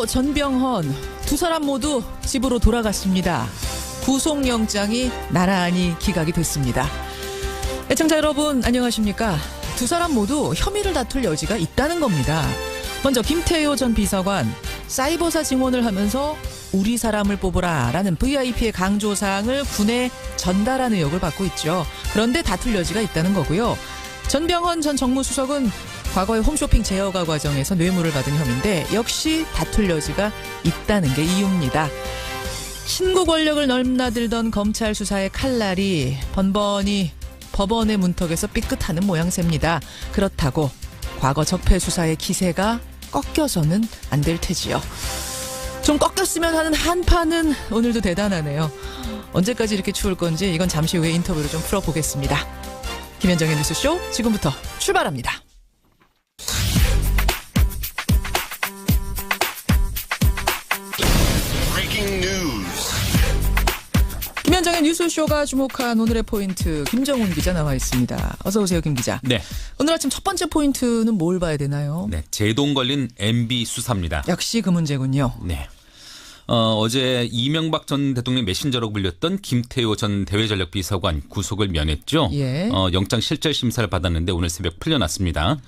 전병헌 두 사람 모두 집으로 돌아갔습니다. 구속영장이 나란히 기각이 됐습니다. 애청자 여러분 안녕하십니까? 두 사람 모두 혐의를 다툴 여지가 있다는 겁니다. 먼저 김태효 전 비서관 사이버사 증언을 하면서 우리 사람을 뽑으라 라는 VIP의 강조사항을 군에 전달한 의혹을 받고 있죠. 그런데 다툴 여지가 있다는 거고요. 전병헌 전 정무수석은 과거에 홈쇼핑 제어가 과정에서 뇌물을 받은 혐의인데 역시 다툴 여지가 있다는 게 이유입니다. 신구 권력을 넘나들던 검찰 수사의 칼날이 번번이 법원의 문턱에서 삐끗하는 모양새입니다. 그렇다고 과거 적폐 수사의 기세가 꺾여서는 안 될 테지요. 좀 꺾였으면 하는 한파는 오늘도 대단하네요. 언제까지 이렇게 추울 건지 이건 잠시 후에 인터뷰로 좀 풀어보겠습니다. 김현정의 뉴스쇼 지금부터 출발합니다. 김현정의 뉴스쇼가 주목한 오늘의 포인트 김정훈 기자 나와 있습니다. 어서 오세요, 김 기자. 네. 오늘 아침 첫 번째 포인트는 뭘 봐야 되나요? 네, 제동 걸린 MB 수사입니다. 역시 그 문제군요. 네. 어제 이명박 전 대통령 메신저라고 불렸던 김태효 전 대외전략비서관 구속을 면했죠. 예. 영장 실질 심사를 받았는데 오늘 새벽 풀려났습니다.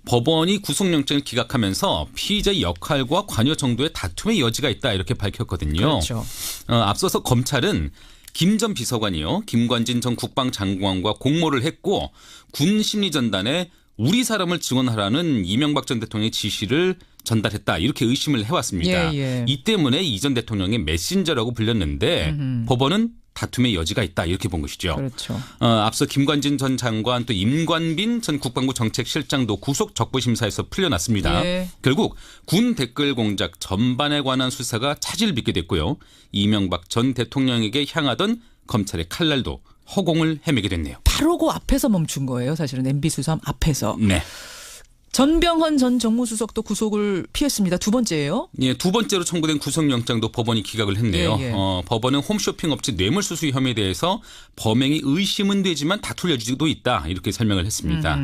법원이 구속영장을 기각하면서 피의자의 역할과 관여 정도의 다툼의 여지가 있다 이렇게 밝혔거든요. 그렇죠. 앞서서 검찰은 김 전 비서관이요, 김관진 전 국방장관과 공모를 했고 군 심리전단에 우리 사람을 증언하라는 이명박 전 대통령의 지시를 전달했다 이렇게 의심을 해왔습니다. 예. 이 때문에 이 전 대통령의 메신저라고 불렸는데 법원은 다툼의 여지가 있다 이렇게 본 것이죠. 그렇죠. 앞서 김관진 전 장관 또 임관빈 전 국방부 정책실장도 구속 적부심사에서 풀려났습니다. 예. 결국 군 댓글 공작 전반에 관한 수사가 차질을 빚게 됐고요. 이명박 전 대통령에게 향하던 검찰의 칼날도 허공을 헤매게 됐네요. 바로 그 앞에서 멈춘 거예요. 사실은 MB 수사 앞에서. 네. 전병헌 전 정무수석도 구속을 피했습니다. 두 번째예요. 예, 두 번째로 청구된 구속영장도 법원이 기각을 했네요. 예. 법원은 홈쇼핑 업체 뇌물수수 혐의에 대해서 범행이 의심은 되지만 다툴 여지도 있다 이렇게 설명을 했습니다.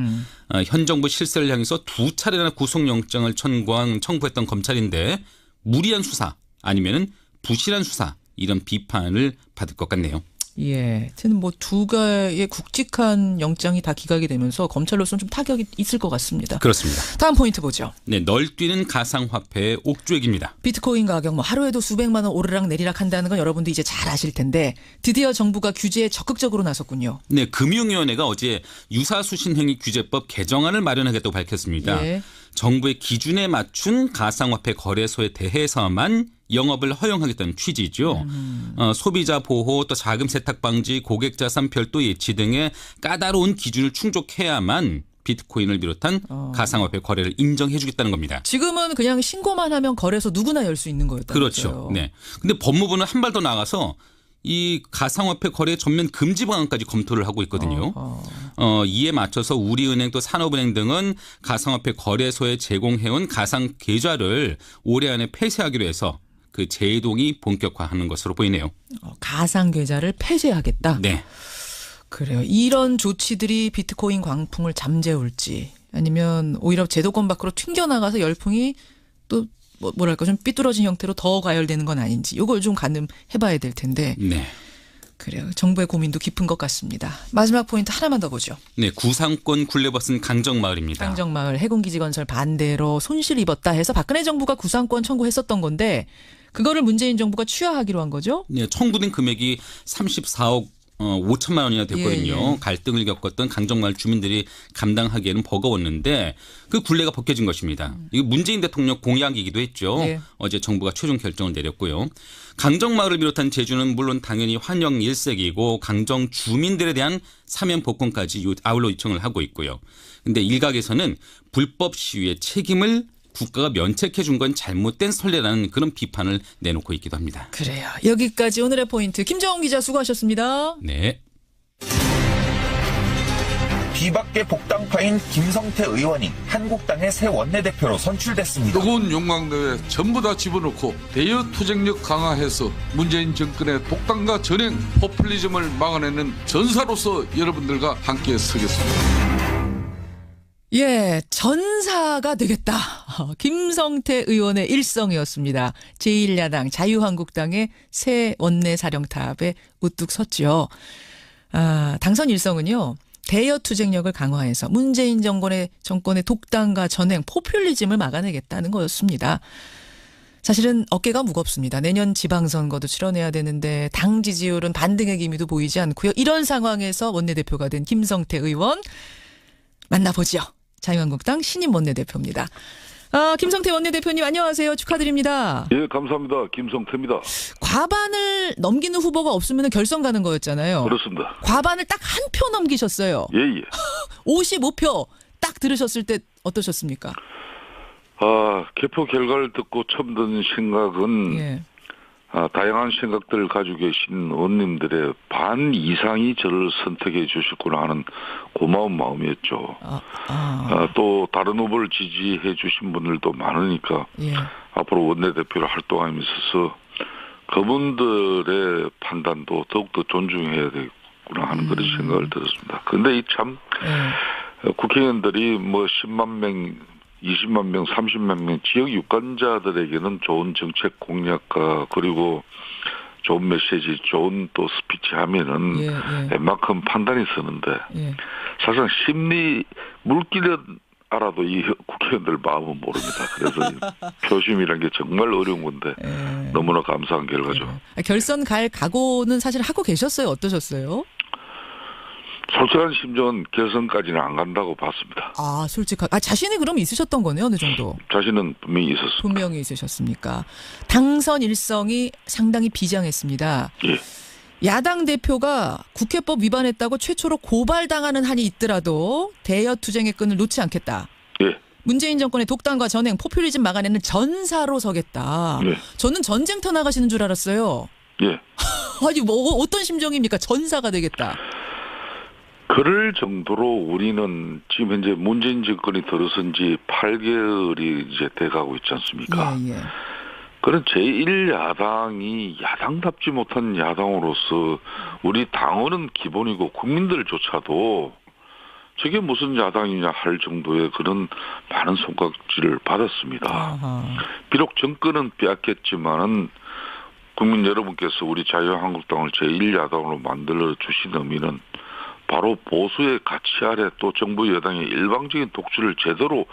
현 정부 실세를 향해서 두 차례나 구속영장을 청구했던 검찰인데 무리한 수사 아니면은 부실한 수사 이런 비판을 받을 것 같네요. 예. 하여튼 뭐 두 가의 굵직한 영장이 다 기각이 되면서 검찰로서는 좀 타격이 있을 것 같습니다. 그렇습니다. 다음 포인트 보죠. 네, 널뛰는 가상화폐의 옥주액입니다. 비트코인 가격 뭐 하루에도 수백만 원 오르락 내리락 한다는 건 여러분도 이제 잘 아실 텐데 드디어 정부가 규제에 적극적으로 나섰군요. 네, 금융위원회가 어제 유사수신행위 규제법 개정안을 마련하겠다고 밝혔습니다. 예. 정부의 기준에 맞춘 가상화폐 거래소에 대해서만 영업을 허용하겠다는 취지죠. 소비자 보호 또 자금 세탁 방지 고객 자산 별도 예치 등의 까다로운 기준을 충족해야만 비트코인을 비롯한 가상화폐 거래를 인정해 주겠다는 겁니다. 지금은 그냥 신고만 하면 거래소 누구나 열 수 있는 거였다고요. 그렇죠. 네. 근데 법무부는 한 발 더 나가서 이 가상화폐 거래 전면 금지 방안까지 검토를 하고 있거든요. 이에 맞춰서 우리은행 또 산업은행 등은 가상화폐 거래소에 제공해온 가상 계좌를 올해 안에 폐쇄하기로 해서 그 제동이 본격화하는 것으로 보이네요. 가상 계좌를 폐쇄하겠다. 네. 그래요. 이런 조치들이 비트코인 광풍을 잠재울지 아니면 오히려 제도권 밖으로 튕겨나가서 열풍이 또 뭐랄까 좀 삐뚤어진 형태로 더 가열되는 건 아닌지 이걸 좀 가늠해봐야 될 텐데. 네. 그래요. 정부의 고민도 깊은 것 같습니다. 마지막 포인트 하나만 더 보죠. 네, 구상권 굴레벗은 강정마을입니다. 강정마을 해군기지 건설 반대로 손실 입었다 해서 박근혜 정부가 구상권 청구했었던 건데 그거를 문재인 정부가 취하하기로 한 거죠? 네, 청구된 금액이 34억 5천만 원이나 됐거든요. 예. 갈등을 겪었던 강정마을 주민들이 감당하기에는 버거웠는데 그 굴레가 벗겨진 것입니다. 이거 문재인 대통령 공약이기도 했죠. 예. 어제 정부가 최종 결정을 내렸고요. 강정마을을 비롯한 제주는 물론 당연히 환영 일색이고 강정 주민들에 대한 사면 복권까지 아울러 요청을 하고 있고요. 그런데 일각에서는 불법 시위의 책임을 국가가 면책해 준 건 잘못된 선례라는 그런 비판을 내놓고 있기도 합니다. 그래요. 여기까지 오늘의 포인트. 김정훈 기자 수고하셨습니다. 네. 비박계 복당파인 김성태 의원이 한국당의 새 원내대표로 선출됐습니다. 뜨거운 욕망대에 전부 다 집어넣고 대여 투쟁력 강화해서 문재인 정권의 독단과 전행 포퓰리즘을 막아내는 전사로서 여러분들과 함께 서겠습니다. 예, 전사가 되겠다. 김성태 의원의 일성이었습니다. 제1야당 자유한국당의 새 원내사령탑에 우뚝 섰죠. 당선 일성은요. 대여 투쟁력을 강화해서 문재인 정권의 독단과 전횡, 포퓰리즘을 막아내겠다는 거였습니다. 사실은 어깨가 무겁습니다. 내년 지방선거도 치러내야 되는데 당 지지율은 반등의 기미도 보이지 않고요. 이런 상황에서 원내대표가 된 김성태 의원 만나보죠. 자유한국당 신임 원내대표입니다. 김성태 원내대표님 안녕하세요. 축하드립니다. 예, 감사합니다. 김성태입니다. 과반을 넘기는 후보가 없으면 결선 가는 거였잖아요. 그렇습니다. 과반을 딱 한 표 넘기셨어요. 예, 예. 55표 딱 들으셨을 때 어떠셨습니까? 개표 결과를 듣고 처음 든 생각은 예. 다양한 생각들을 가지고 계신 의원님들의 반 이상이 저를 선택해 주셨구나 하는 고마운 마음이었죠. 또 다른 후보를 지지해 주신 분들도 많으니까 예. 앞으로 원내대표로 활동하면서 그분들의 판단도 더욱더 존중해야 되겠구나 하는 그런 생각을 들었습니다. 근데 참 국회의원들이 뭐 10만 명 20만 명, 30만 명 지역 유권자들에게는 좋은 정책 공약과 그리고 좋은 메시지, 좋은 또 스피치 하면은 웬만큼 판단이 서는데 사실상 심리 물기는 알아도 이 국회의원들 마음은 모릅니다. 그래서 표심이라는 게 정말 어려운 건데 너무나 감사한 결과죠. 결선 갈 각오는 사실 하고 계셨어요? 어떠셨어요? 솔직한 심정은 결선까지는 안 간다고 봤습니다. 자신이 그럼 있으셨던 거네요, 어느 정도? 자신은 분명히 있었습니다. 분명히 있으셨습니까? 당선 일성이 상당히 비장했습니다. 예. 야당 대표가 국회법 위반했다고 최초로 고발당하는 한이 있더라도 대여 투쟁의 끈을 놓지 않겠다. 예. 문재인 정권의 독단과 전횡, 포퓰리즘 막아내는 전사로 서겠다. 예. 저는 전쟁터 나가시는 줄 알았어요. 예. 아니 어떤 심정입니까? 전사가 되겠다. 그럴 정도로 우리는 지금 현재 문재인 정권이 들어선 지 8개월이 이제 돼가고 있지 않습니까? 예. 그런 제1야당이 야당답지 못한 야당으로서 우리 당원은 기본이고 국민들조차도 저게 무슨 야당이냐 할 정도의 그런 많은 손가락질을 받았습니다. 비록 정권은 빼앗겼지만은 국민 여러분께서 우리 자유한국당을 제1야당으로 만들어 주신 의미는 바로 보수의 가치 아래 또 정부 여당의 일방적인 독주를 제대로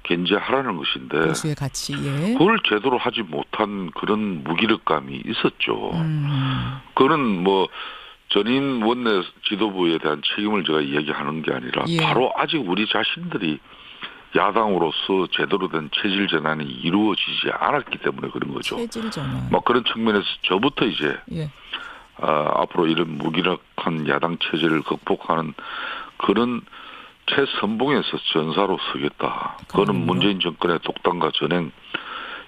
견제하라는 것인데 보수의 가치, 예. 그걸 제대로 하지 못한 그런 무기력감이 있었죠. 그거는 뭐 전임 원내 지도부에 대한 책임을 제가 이야기하는 게 아니라 바로 아직 우리 자신들이 야당으로서 제대로 된 체질 전환이 이루어지지 않았기 때문에 그런 거죠. 체질 전환. 막 그런 측면에서 저부터 이제 앞으로 이런 무기력한 야당 체제를 극복하는 그런 최선봉에서 전사로 서겠다. 그거는 문재인 정권의 독단과 전횡,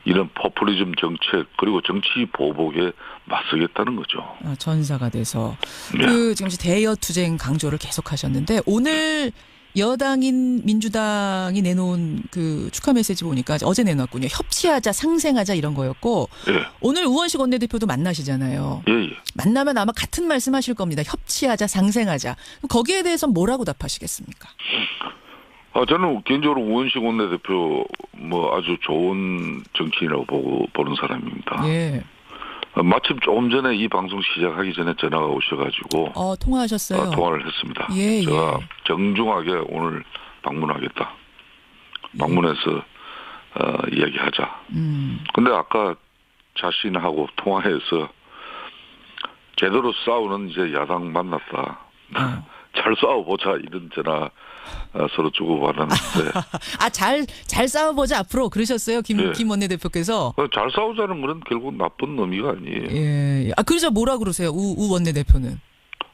이런 포퓰리즘 정책 그리고 정치 보복에 맞서겠다는 거죠. 전사가 돼서 지금 대여 투쟁 강조를 계속하셨는데 오늘 여당인 민주당이 내놓은 그 축하 메시지 보니까 어제 내놨군요. 협치하자, 상생하자 이런 거였고 오늘 우원식 원내대표도 만나시잖아요. 만나면 아마 같은 말씀하실 겁니다. 협치하자, 상생하자. 거기에 대해서 뭐라고 답하시겠습니까? 저는 개인적으로 우원식 원내대표 뭐 아주 좋은 정치인이라고 보는 사람입니다. 마침 조금 전에 이 방송 시작하기 전에 전화가 오셔가지고 통화하셨어요? 통화를 했습니다. 제가 정중하게 오늘 방문하겠다. 방문해서 이야기하자. 근데 아까 자신하고 통화해서 제대로 싸우는 이제 야당 만났다. 잘 싸워보자 이런 전화 서로 주고받았는데. 잘 싸워보자 앞으로 그러셨어요? 김 원내대표께서. 잘 싸우자는 말은 결국 나쁜 의미가 아니에요. 그러자 뭐라 그러세요? 우 원내대표는.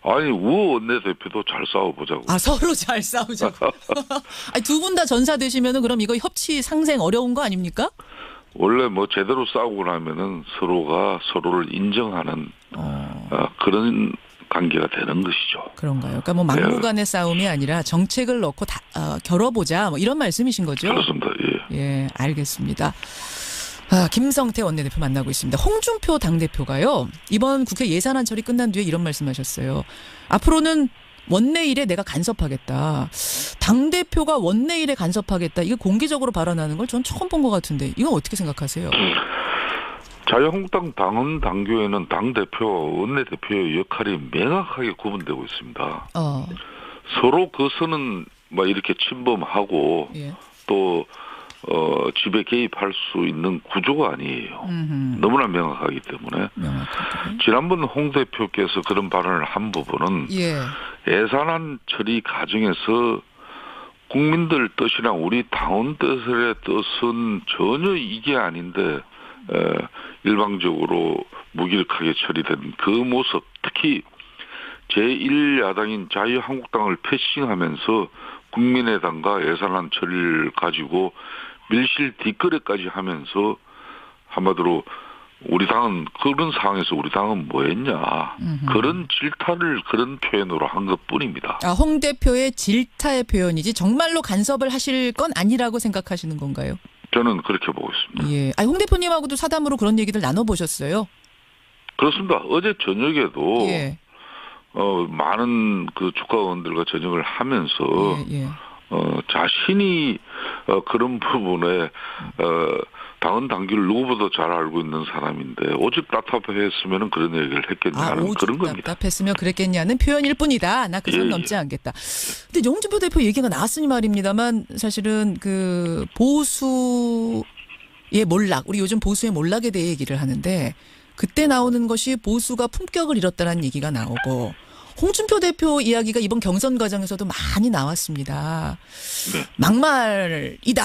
아니 우 원내대표도 잘 싸워보자고. 서로 잘 싸우자고. 두 분 다 전사 되시면은 그럼 이거 협치 상생 어려운 거 아닙니까? 원래 뭐 제대로 싸우고 나면은 서로가 서로를 인정하는 그런 관계가 되는 것이죠. 그런가요? 그러니까 뭐 막무가내 싸움이 아니라 정책을 넣고 겨뤄보자 뭐 이런 말씀이신 거죠? 그렇습니다. 알겠습니다. 김성태 원내대표 만나고 있습니다. 홍준표 당대표가요. 이번 국회 예산안 처리 끝난 뒤에 이런 말씀하셨어요. 앞으로는 원내일에 내가 간섭하겠다. 당대표가 원내일에 간섭하겠다. 이거 공개적으로 발언하는 걸 전 처음 본 것 같은데 이건 어떻게 생각하세요? 자유한국당 당헌 당규에는 당대표와 원내대표의 역할이 명확하게 구분되고 있습니다. 서로 그 선은 막 이렇게 침범하고 예. 또 집에 개입할 수 있는 구조가 아니에요. 너무나 명확하기 때문에 명확하게. 지난번 홍 대표께서 그런 발언을 한 부분은 예. 예산안 처리 과정에서 국민들 뜻이나 우리 당원 뜻의 뜻은 전혀 이게 아닌데 일방적으로 무기력하게 처리된 그 모습, 특히 제1야당인 자유한국당을 패싱하면서 국민의당과 예산안 처리를 가지고 밀실 뒷거래까지 하면서 한마디로 우리 당은 그런 상황에서 우리 당은 뭐 했냐. 그런 질타를 그런 표현으로 한 것뿐입니다. 홍 대표의 질타의 표현이지 정말로 간섭을 하실 건 아니라고 생각하시는 건가요? 저는 그렇게 보고 있습니다. 예. 홍 대표님하고도 사담으로 그런 얘기들 나눠보셨어요? 그렇습니다. 어제 저녁에도 예. 많은 그 주가원들과 저녁을 하면서 예. 자신이 그런 부분에 당헌 당규를 누구보다 잘 알고 있는 사람인데 오직 답답했으면 그런 얘기를 했겠냐는 오죽 그런 겁니다. 답답했으면 그랬겠냐는 표현일 뿐이다. 나 그 선 예, 넘지 않겠다. 근데 홍준표 대표 얘기가 나왔으니 말입니다만 사실은 그 보수의 몰락, 우리 요즘 보수의 몰락에 대해 얘기를 하는데 그때 나오는 것이 보수가 품격을 잃었다는 얘기가 나오고 홍준표 대표 이야기가 이번 경선 과정에서도 많이 나왔습니다. 네. 막말이다.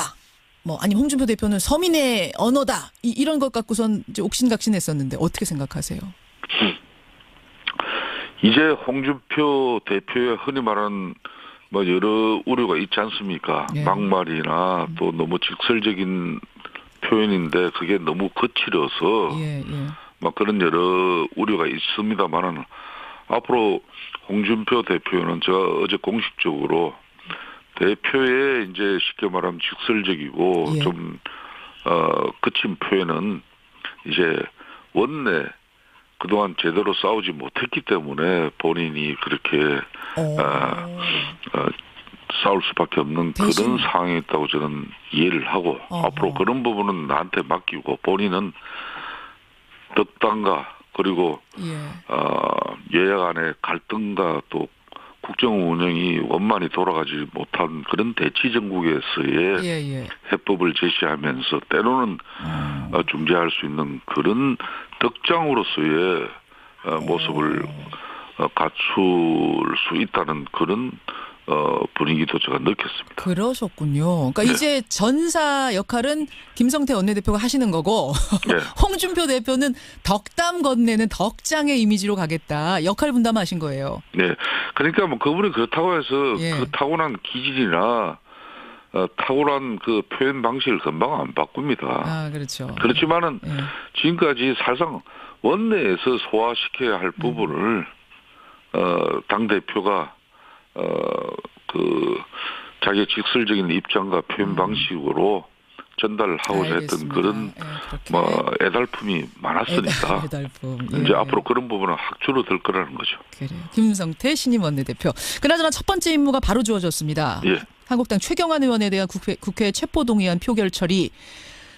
아니 홍준표 대표는 서민의 언어다. 이런 것 갖고선 이제 옥신각신했었는데 어떻게 생각하세요? 이제 홍준표 대표의 흔히 말하는 여러 우려가 있지 않습니까? 예. 막말이나 또 너무 직설적인 표현인데 그게 너무 거칠어서 예. 그런 여러 우려가 있습니다만은 앞으로 홍준표 대표는 제가 어제 공식적으로 대표의 이제 쉽게 말하면 직설적이고 예. 좀 거친 표현은 이제 원내 그동안 제대로 싸우지 못했기 때문에 본인이 그렇게 싸울 수밖에 없는 대신. 그런 상황에 있다고 저는 이해를 하고 앞으로 그런 부분은 나한테 맡기고 본인은 덕당과 그리고 여야 간의 갈등과 또 국정 운영이 원만히 돌아가지 못한 그런 대치 정국에서의 해법을 제시하면서 때로는 중재할 수 있는 그런 덕장으로서의 모습을 갖출 수 있다는 그런 분위기도 제가 느꼈습니다. 그러셨군요. 그러니까 이제 전사 역할은 김성태 원내대표가 하시는 거고 네. 홍준표 대표는 덕담 건네는 덕장의 이미지로 가겠다. 역할 분담하신 거예요. 네. 그러니까 그분이 그렇다고 해서 그 타고난 기질이나 탁월한 그 표현 방식을 금방 안 바꿉니다. 그렇죠. 그렇지만은 지금까지 사실상 원내에서 소화시켜야 할 부분을 당 대표가 자기의 직설적인 입장과 표현 방식으로 전달하고자 했던 그런 애달픔이 많았으니까 애달품. 이제 앞으로 그런 부분은 학주로 될 거라는 거죠. 그래요. 김성태 신임 원내대표. 그나저나 첫 번째 임무가 바로 주어졌습니다. 예. 한국당 최경환 의원에 대한 국회 체포동의안 표결 처리.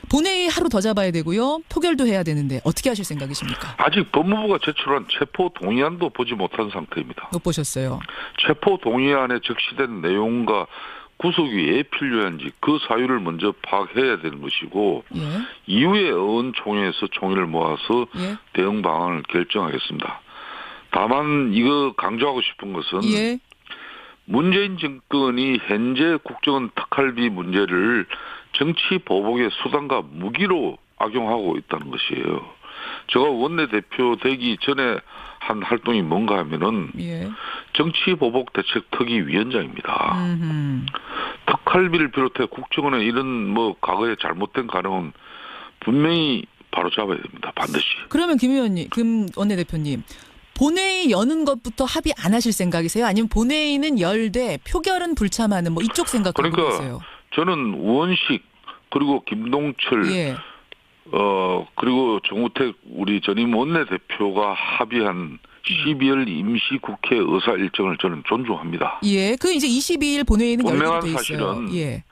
본회의 하루 더 잡아야 되고요. 표결도 해야 되는데 어떻게 하실 생각이십니까? 아직 법무부가 제출한 체포동의안도 보지 못한 상태입니다. 못 보셨어요? 체포동의안에 적시된 내용과 구속이 왜 필요한지 그 사유를 먼저 파악해야 되는 것이고 이후에 의원총회에서 총의를 모아서 대응 방안을 결정하겠습니다. 다만 이거 강조하고 싶은 것은 문재인 정권이 현재 국정원 특활비 문제를 정치 보복의 수단과 무기로 악용하고 있다는 것이에요. 제가 원내대표 되기 전에 한 활동이 뭔가 하면은 정치 보복 대책 특위 위원장입니다. 특활비를 비롯해 국정원의 이런 과거에 잘못된 가능은 분명히 바로잡아야 됩니다. 반드시. 그러면 김 의원님, 김 원내대표님. 본회의 여는 것부터 합의 안 하실 생각이세요? 아니면 본회의는 열되 표결은 불참하는 이쪽 생각 갖고 계세요? 저는 우원식 그리고 김동철 그리고 정우택 우리 전임 원내대표가 합의한 12월 임시국회 의사 일정을 저는 존중합니다. 예, 그 이제 22일 본회의는 분명한 열리게 돼 있어요. 사실은 예.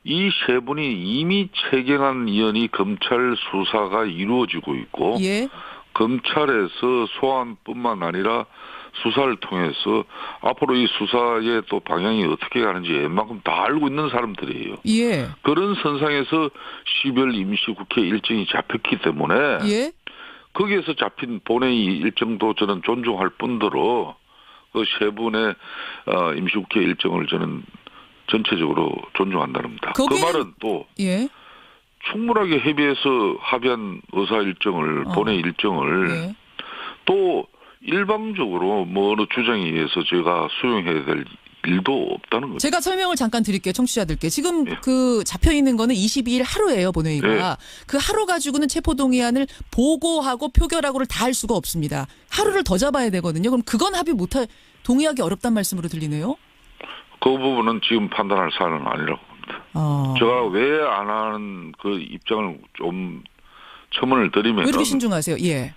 이 세 분이 이미 최경환 의원이 검찰 수사가 이루어지고 있고 예. 검찰에서 소환뿐만 아니라 수사를 통해서 앞으로 이 수사의 또 방향이 어떻게 가는지 웬만큼 다 알고 있는 사람들이에요. 예. 그런 선상에서 12월 임시국회 일정이 잡혔기 때문에 예. 거기에서 잡힌 본회의 일정도 저는 존중할 뿐더러 그 세 분의 임시국회 일정을 저는 전체적으로 존중한다는 겁니다. 그 거기는- 말은 또 예. 충분하게 협의해서 합의한 의사 일정을 본회의 일정을 예. 또 일방적으로 뭐 어느 주장에 의해서 제가 수용해야 될 일도 없다는 거죠. 제가 설명을 잠깐 드릴게요, 청취자들께. 지금 예. 그 잡혀 있는 거는 22일 하루예요, 본회의가. 예. 그 하루 가지고는 체포동의안을 보고하고 표결하고를 다 할 수가 없습니다. 하루를 더 잡아야 되거든요. 그럼 그건 합의 못할, 동의하기 어렵단 말씀으로 들리네요. 그 부분은 지금 판단할 사안은 아니라고 봅니다. 제가 왜 안 하는 그 입장을 좀 첨언을 왜 드리면 이렇게 신중하세요? 예.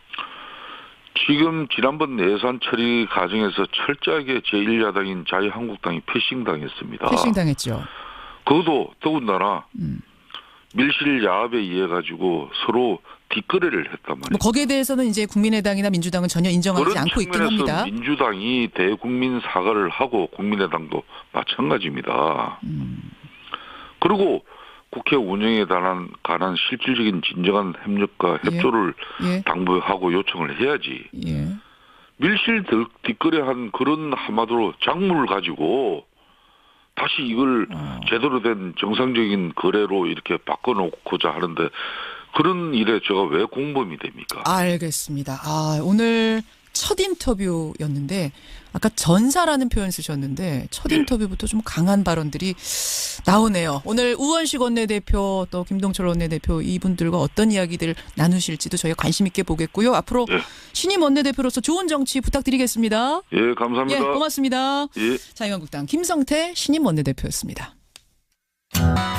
지금 지난번 예산 처리 과정에서 철저하게 제1야당인 자유한국당이 패싱당했습니다. 패싱 당했죠. 그것도 더군다나 밀실 야합에 의해 가지고 서로 뒷거래를 했단 말이에요. 뭐 거기에 대해서는 이제 국민의당이나 민주당은 전혀 인정하지 그런 않고 있긴 측면에서 합니다. 민주당이 대국민 사과를 하고 국민의당도 마찬가지입니다. 그리고 국회 운영에 관한 실질적인 진정한 협력과 협조를 예. 당부하고 요청을 해야지. 예. 밀실 뒷거래한 그런 한마디로 작물을 가지고 다시 이걸 제대로 된 정상적인 거래로 이렇게 바꿔놓고자 하는데 그런 일에 제가 왜 공범이 됩니까? 알겠습니다. 오늘 첫 인터뷰였는데 아까 전사라는 표현 쓰셨는데 첫 인터뷰부터 좀 강한 발언들이 나오네요. 오늘 우원식 원내대표 또 김동철 원내대표 이분들과 어떤 이야기들 나누실지도 저희가 관심 있게 보겠고요. 앞으로 예. 신임 원내대표로서 좋은 정치 부탁드리겠습니다. 예, 감사합니다. 예, 고맙습니다. 예. 자유한국당 김성태 신임 원내대표였습니다.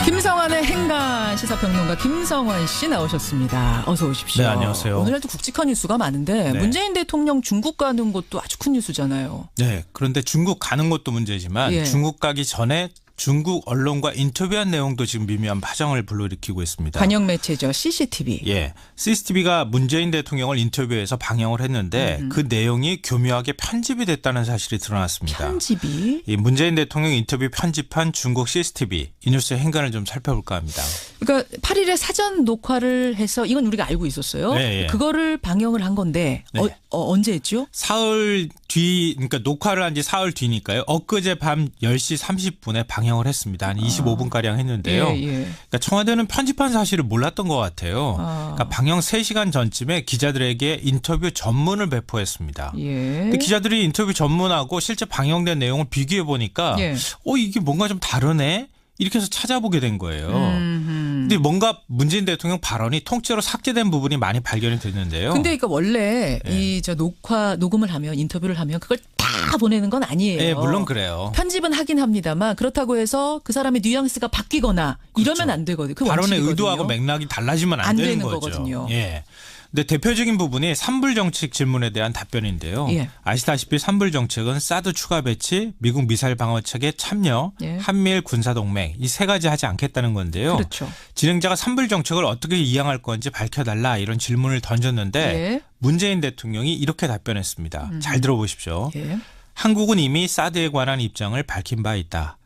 김성환의 행간 시사평론가 김성환 씨 나오셨습니다. 어서 오십시오. 네, 안녕하세요. 오늘도 굵직한 뉴스가 많은데 네. 문재인 대통령 중국 가는 것도 아주 큰 뉴스잖아요. 네, 그런데 중국 가는 것도 문제지만 예. 중국 가기 전에 중국 언론과 인터뷰한 내용도 지금 미묘한 파장을 불러일으키고 있습니다. 관영 매체죠. CCTV. 예, CCTV가 문재인 대통령을 인터뷰해서 방영을 했는데 그 내용이 교묘하게 편집이 됐다는 사실이 드러났습니다. 편집이. 이 문재인 대통령 인터뷰 편집한 중국 CCTV 이 뉴스의 행간을 좀 살펴볼까 합니다. 그러니까 8일에 사전 녹화를 해서 이건 우리가 알고 있었어요. 네, 예. 그거를 방영을 한 건데 네. 언제 했죠? 사흘 뒤, 그러니까 녹화를 한 지 사흘 뒤니까요. 엊그제 밤 10시 30분에 방영을 했습니다. 한 25분가량 했는데요. 예, 예. 그러니까 청와대는 편집한 사실을 몰랐던 것 같아요. 그러니까 방영 3시간 전쯤에 기자들에게 인터뷰 전문을 배포했습니다. 예. 근데 기자들이 인터뷰 전문하고 실제 방영된 내용을 비교해 보니까 예. 이게 뭔가 좀 다르네? 이렇게 해서 찾아보게 된 거예요. 근데 뭔가 문재인 대통령 발언이 통째로 삭제된 부분이 많이 발견이 됐는데요. 근데 그러니까 원래 예. 이 저 녹음을 하면 인터뷰를 하면 그걸 다 보내는 건 아니에요. 네, 물론 그래요. 편집은 하긴 합니다만 그렇다고 해서 그 사람의 뉘앙스가 바뀌거나 이러면 안 되거든요. 그 발언의 원칙이거든요. 의도하고 맥락이 달라지면 안 안 되는 되는 거죠. 거거든요. 예. 근데 대표적인 부분이 산불 정책 질문에 대한 답변인데요. 예. 아시다시피 산불 정책은 사드 추가 배치, 미국 미사일 방어책에 참여, 예. 한미일 군사동맹 이 세 가지 하지 않겠다는 건데요. 그렇죠. 진행자가 산불 정책을 어떻게 이양할 건지 밝혀달라 이런 질문을 던졌는데 예. 문재인 대통령이 이렇게 답변했습니다. 잘 들어보십시오. 예. 한국은 이미 사드에 관한 입장을 밝힌 바 있다.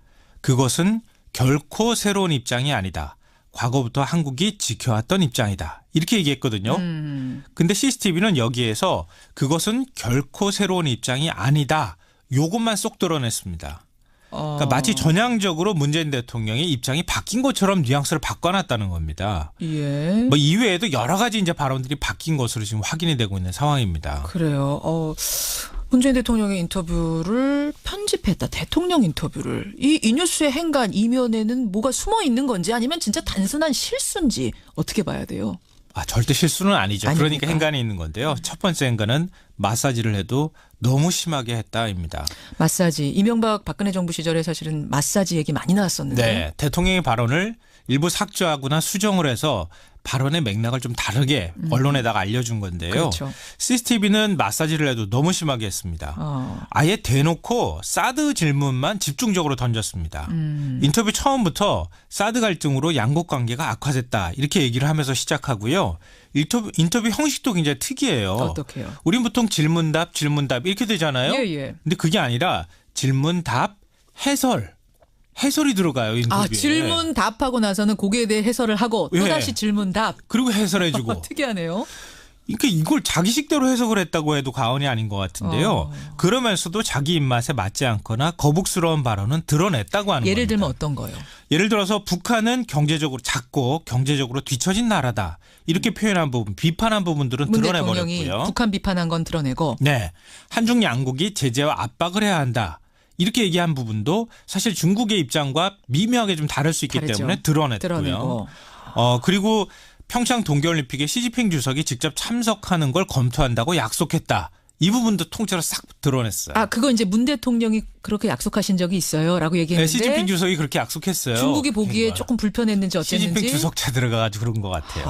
그것은 결코 새로운 입장이 아니다. 과거부터 한국이 지켜왔던 입장이다. 이렇게 얘기했거든요. 근데 CCTV는 여기에서 그것은 결코 새로운 입장이 아니다. 요것만 쏙 드러냈습니다. 그러니까 마치 전향적으로 문재인 대통령의 입장이 바뀐 것처럼 뉘앙스를 바꿔놨다는 겁니다. 예. 뭐 이외에도 여러 가지 이제 발언들이 바뀐 것으로 지금 확인이 되고 있는 상황입니다. 그래요. 문재인 대통령의 인터뷰를 편집했다. 대통령 인터뷰를. 이 뉴스의 행간 이면에는 뭐가 숨어 있는 건지 아니면 진짜 단순한 실수인지 어떻게 봐야 돼요? 절대 실수는 아니죠. 아닙니까? 그러니까 행간이 있는 건데요. 첫 번째 행간은 마사지를 해도 너무 심하게 했다입니다. 마사지. 이명박 박근혜 정부 시절에 사실은 마사지 얘기 많이 나왔었는데. 네, 대통령의 발언을 일부 삭제하거나 수정을 해서 발언의 맥락을 좀 다르게 언론에다가 알려준 건데요. 그렇죠. CCTV는 마사지를 해도 너무 심하게 했습니다. 아예 대놓고 사드 질문만 집중적으로 던졌습니다. 인터뷰 처음부터 사드 갈등으로 양국 관계가 악화됐다 이렇게 얘기를 하면서 시작하고요. 인터뷰 형식도 굉장히 특이해요. 어떻게요? 우린 보통 질문답 이렇게 되잖아요. 예. 근데 그게 아니라 질문답 해설이 들어가요. 인터뷰에. 질문 답하고 나서는 거기에 대해 해설을 하고 또 예. 다시 질문 답. 그리고 해설해주고. 특이하네요. 그러니까 이걸 자기식대로 해석을 했다고 해도 과언이 아닌 것 같은데요. 그러면서도 자기 입맛에 맞지 않거나 거북스러운 발언은 드러냈다고 하는 예를 겁니다. 들면 어떤 거요? 예를 들어서 북한은 경제적으로 작고 경제적으로 뒤처진 나라다. 이렇게 표현한 부분, 비판한 부분들은 문 대통령이 드러내버렸고요. 북한 비판한 건 드러내고. 네, 한중 양국이 제재와 압박을 해야 한다. 이렇게 얘기한 부분도 사실 중국의 입장과 미묘하게 좀 다를 수 있기 다르죠. 때문에 드러냈고요. 드러내고. 그리고 평창 동계올림픽에 시진핑 주석이 직접 참석하는 걸 검토한다고 약속했다. 이 부분도 통째로 싹 드러냈어요. 그거 이제 문 대통령이 그렇게 약속하신 적이 있어요라고 네, 얘기했는데 시진핑 주석이 그렇게 약속했어요. 중국이 보기에 조금 불편했는지 어땠는지. 시진핑 주석차 들어가가지고 그런 것 같아요.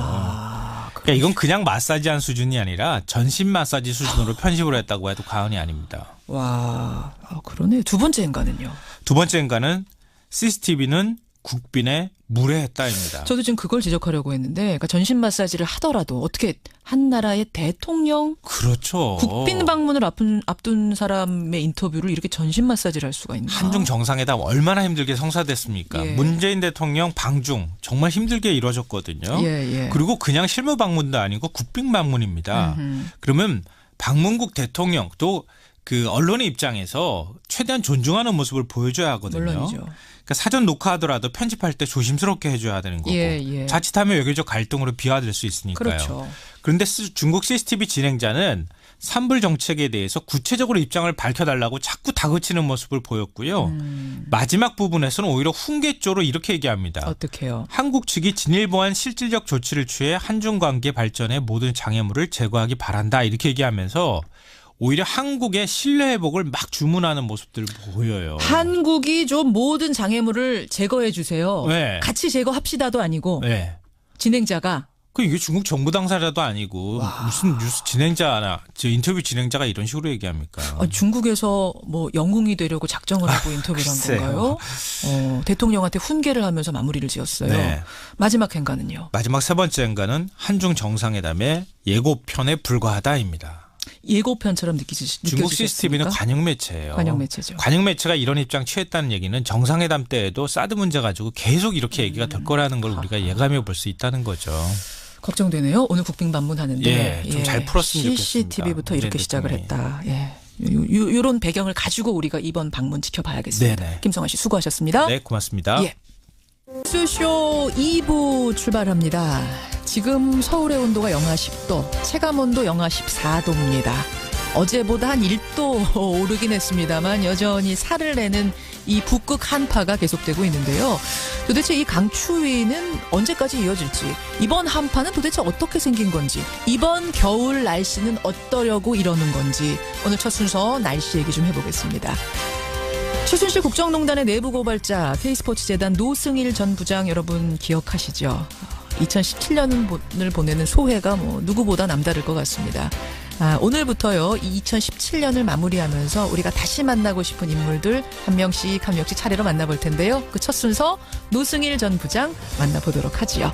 그러니까 이건 그냥 마사지한 수준이 아니라 전신 마사지 수준으로 편집을 했다고 해도 과언이 아닙니다. 와, 그러네. 두 번째 인간은요? 두 번째 인간은 CCTV는 국빈에 무례했다입니다. 저도 지금 그걸 지적하려고 했는데, 그러니까 전신 마사지를 하더라도 어떻게 한 나라의 대통령, 그렇죠. 국빈 방문을 앞둔 사람의 인터뷰를 이렇게 전신 마사지를 할 수가 있나? 한중 정상회담 얼마나 힘들게 성사됐습니까? 예. 문재인 대통령 방중 정말 힘들게 이루어졌거든요. 예. 그리고 그냥 실무 방문도 아니고 국빈 방문입니다. 그러면 방문국 대통령 또 그 언론의 입장에서 최대한 존중하는 모습을 보여줘야 하거든요. 물론이죠. 그러니까 사전 녹화하더라도 편집할 때 조심스럽게 해줘야 되는 거고 예. 자칫하면 외교적 갈등으로 비화될 수 있으니까요. 그렇죠. 그런데 중국 CCTV 진행자는 산불 정책에 대해서 구체적으로 입장을 밝혀달라고 자꾸 다그치는 모습을 보였고요. 마지막 부분에서는 오히려 훈계조로 이렇게 얘기합니다. 어떻게요? 한국 측이 진일보한 실질적 조치를 취해 한중 관계 발전의 모든 장애물을 제거하기 바란다 이렇게 얘기하면서 오히려 한국의 신뢰 회복을 막 주문하는 모습들을 보여요. 한국이 좀 모든 장애물을 제거해 주세요. 네. 같이 제거합시다도 아니고 네. 진행자가 이게 중국 정부 당사자도 아니고 무슨 뉴스 진행자나 인터뷰 진행자가 이런 식으로 얘기합니까? 중국에서 뭐 영웅이 되려고 작정을 하고 인터뷰를 한 건가요? 대통령한테 훈계를 하면서 마무리를 지었어요. 네. 마지막 행간은요? 마지막 세 번째 행간은 한중 정상회담의 예고편에 불과하다입니다. 예고편처럼 느껴지셨습니까? 중국 CCTV는 관영 매체예요. 관영 매체죠. 관영 매체가 이런 입장 취했다는 얘기는 정상회담 때에도 사드 문제 가지고 계속 이렇게 얘기가 될 거라는 걸 우리가 예감해 볼 수 있다는 거죠. 걱정되네요. 오늘 국빈 방문하는데. 좀 잘 풀었으면 좋겠습니다. CCTV부터 이렇게 시작을 했다. 이런 배경을 가지고 우리가 이번 방문 지켜봐야겠습니다. 네네. 김성환 씨 수고하셨습니다. 네, 고맙습니다. 뉴스쇼 2부 출발합니다. 지금 서울의 온도가 영하 10도, 체감온도 영하 14도입니다. 어제보다 한 1도 오르긴 했습니다만 여전히 살을 내는 이 북극 한파가 계속되고 있는데요. 도대체 이 강추위는 언제까지 이어질지, 이번 한파는 도대체 어떻게 생긴 건지, 이번 겨울 날씨는 어떠려고 이러는 건지 오늘 첫 순서 날씨 얘기 좀 해보겠습니다. 최순실 국정농단의 내부 고발자 K스포츠재단 노승일 전 부장 여러분 기억하시죠? 2017년을 보내는 소회가 누구보다 남다를 것 같습니다. 오늘부터요, 이 2017년을 마무리하면서 우리가 다시 만나고 싶은 인물들 한 명씩 차례로 만나볼 텐데요. 그 첫 순서 노승일 전 부장 만나보도록 하지요.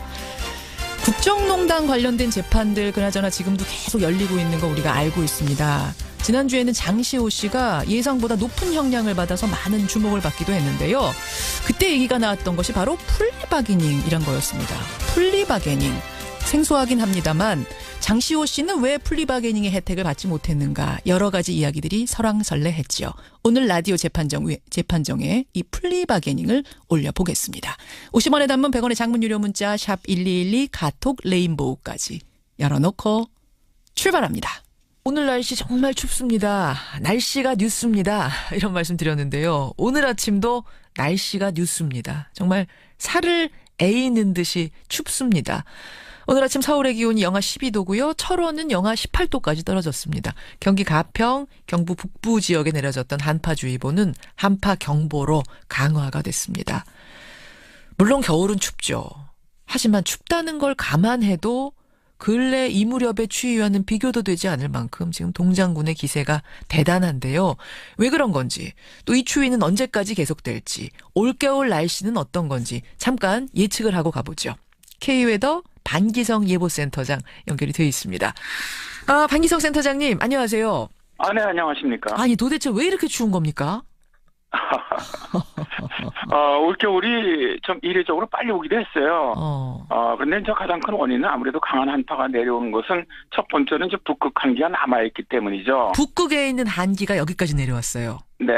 국정농단 관련된 재판들 그나저나 지금도 계속 열리고 있는 거 우리가 알고 있습니다. 지난주에는 장시호 씨가 예상보다 높은 형량을 받아서 많은 주목을 받기도 했는데요. 그때 얘기가 나왔던 것이 바로 플리바게닝이란 거였습니다. 플리바게닝. 생소하긴 합니다만 장시호 씨는 왜 플리바게닝의 혜택을 받지 못했는가, 여러 가지 이야기들이 설왕설래했지요. 오늘 라디오 재판정에 이 플리바게닝을 올려보겠습니다. 50원의 단문 100원의 장문 유료 문자 샵 1212 카톡 레인보우까지 열어놓고 출발합니다. 오늘 날씨 정말 춥습니다. 날씨가 뉴스입니다. 이런 말씀 드렸는데요. 오늘 아침도 날씨가 뉴스입니다. 정말 살을 에이는 듯이 춥습니다. 오늘 아침 서울의 기온이 영하 12도고요. 철원은 영하 18도까지 떨어졌습니다. 경기 가평, 경북 북부 지역에 내려졌던 한파주의보는 한파경보로 강화가 됐습니다. 물론 겨울은 춥죠. 하지만 춥다는 걸 감안해도 근래 이 무렵의 추위와는 비교도 되지 않을 만큼 지금 동장군의 기세가 대단한데요. 왜 그런 건지, 또 이 추위는 언제까지 계속될지, 올겨울 날씨는 어떤 건지 잠깐 예측을 하고 가보죠. K웨더 반기성 예보센터장 연결이 되어 있습니다. 반기성 센터장님 안녕하세요. 네, 안녕하십니까. 아니 도대체 왜 이렇게 추운 겁니까? 올겨울이 좀 이례적으로 빨리 오기도 했어요. 그런데 이제 가장 큰 원인은 아무래도 강한 한파가 내려오는 것은 첫 번째는 이제 북극 한기가 남아있기 때문이죠. 북극에 있는 한기가 여기까지 내려왔어요. 네.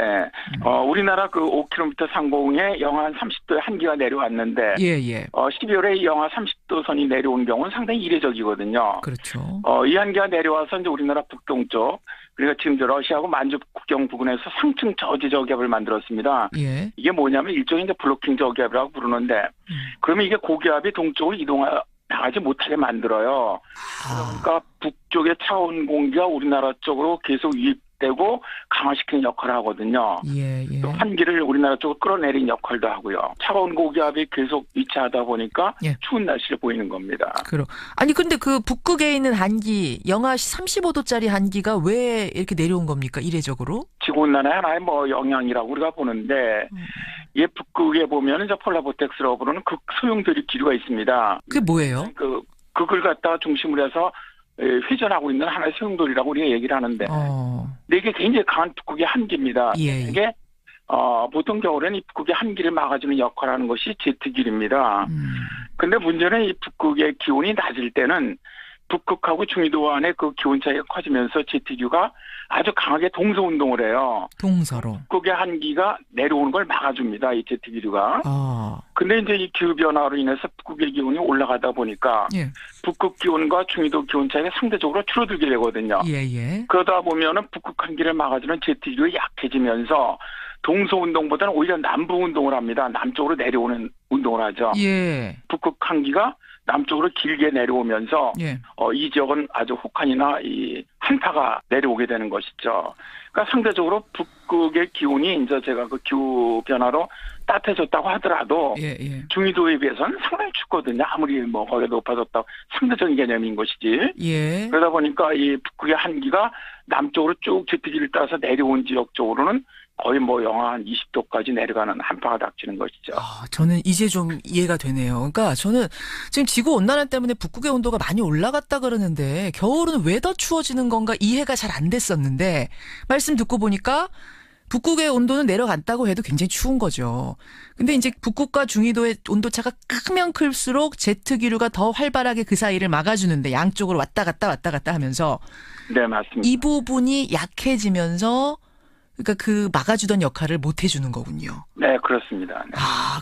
우리나라 그 5km 상공에 영하 30도의 한기가 내려왔는데, 예. 12월에 영하 30도 선이 내려온 경우는 상당히 이례적이거든요. 그렇죠. 이 한기가 내려와서 이제 우리나라 북동쪽, 그러니까 지금 저 러시아하고 만주 국경 부근에서 상층 저지 저기압을 만들었습니다. 예. 이게 뭐냐면 일종의 이제 블로킹 저기압이라고 부르는데, 그러면 이게 고기압이 동쪽으로 이동하지 못하게 만들어요. 그러니까 북쪽의 차가운 공기가 우리나라 쪽으로 계속 유입되고 강화시키는 역할을 하거든요. 예. 또 한기를 우리나라 쪽으로 끌어내리는 역할도 하고요. 차가운 고기압이 계속 위치하다 보니까 예. 추운 날씨를 보이는 겁니다. 아니 근데 그 북극에 있는 한기, 영하 35도짜리 한기가 왜 이렇게 내려온 겁니까? 이례적으로? 지구온난화의 하나의 뭐 영향이라고 우리가 보는데, 이 북극에 보면은 저 폴라보텍스라고 부르는 극소용돌이 기류가 있습니다. 그게 뭐예요? 극을 갖다가 중심으로 해서 회전하고 있는 하나의 소용돌이라고 우리가 얘기를 하는데, 근데 이게 굉장히 강한 북극의 한기입니다. 예. 이게 보통 겨울에는 이 북극의 한기를 막아주는 역할을 하는 것이 제트기류입니다. 근데 문제는 이 북극의 기온이 낮을 때는 북극하고 중위도 안에 그 기온 차이가 커지면서 제트기류가 아주 강하게 동서운동을 해요. 동서로. 북극의 한기가 내려오는 걸 막아줍니다. 이 제트기류가. 근데 이제 이 기후 변화로 인해서 북극의 기온이 올라가다 보니까 예. 북극 기온과 중위도 기온 차이가 상대적으로 줄어들게 되거든요. 예. 그러다 보면은 북극 한기를 막아주는 제트기류가 약해지면서 동서 운동보다는 오히려 남부 운동을 합니다. 남쪽으로 내려오는 운동을 하죠. 예. 북극 한기가 남쪽으로 길게 내려오면서 예. 이 지역은 아주 혹한이나 이 한파가 내려오게 되는 것이죠. 그러니까 상대적으로 북극의 기온이 이제 제가 그 기후 변화로 따뜻해졌다고 하더라도 예. 중위도에 비해서는 상당히 춥거든요. 아무리 뭐 거기가 높아졌다고 상대적인 개념인 것이지. 예. 그러다 보니까 이 북극의 한기가 남쪽으로 쭉 제트기를 따라서 내려온 지역 쪽으로는 거의 뭐 영하 한 20도까지 내려가는 한파가 닥치는 것이죠. 저는 이제 좀 이해가 되네요. 그러니까 저는 지금 지구온난화 때문에 북극의 온도가 많이 올라갔다 그러는데 겨울은 왜 더 추워지는 건가 이해가 잘 안 됐었는데 말씀 듣고 보니까 북극의 온도는 내려갔다고 해도 굉장히 추운 거죠. 근데 이제 북극과 중위도의 온도차가 크면 클수록 제트기류가 더 활발하게 그 사이를 막아주는데 양쪽으로 왔다 갔다 하면서 네, 맞습니다. 이 부분이 약해지면서 그러니까 그 막아주던 역할을 못 해주는 거군요. 네, 그렇습니다. 네.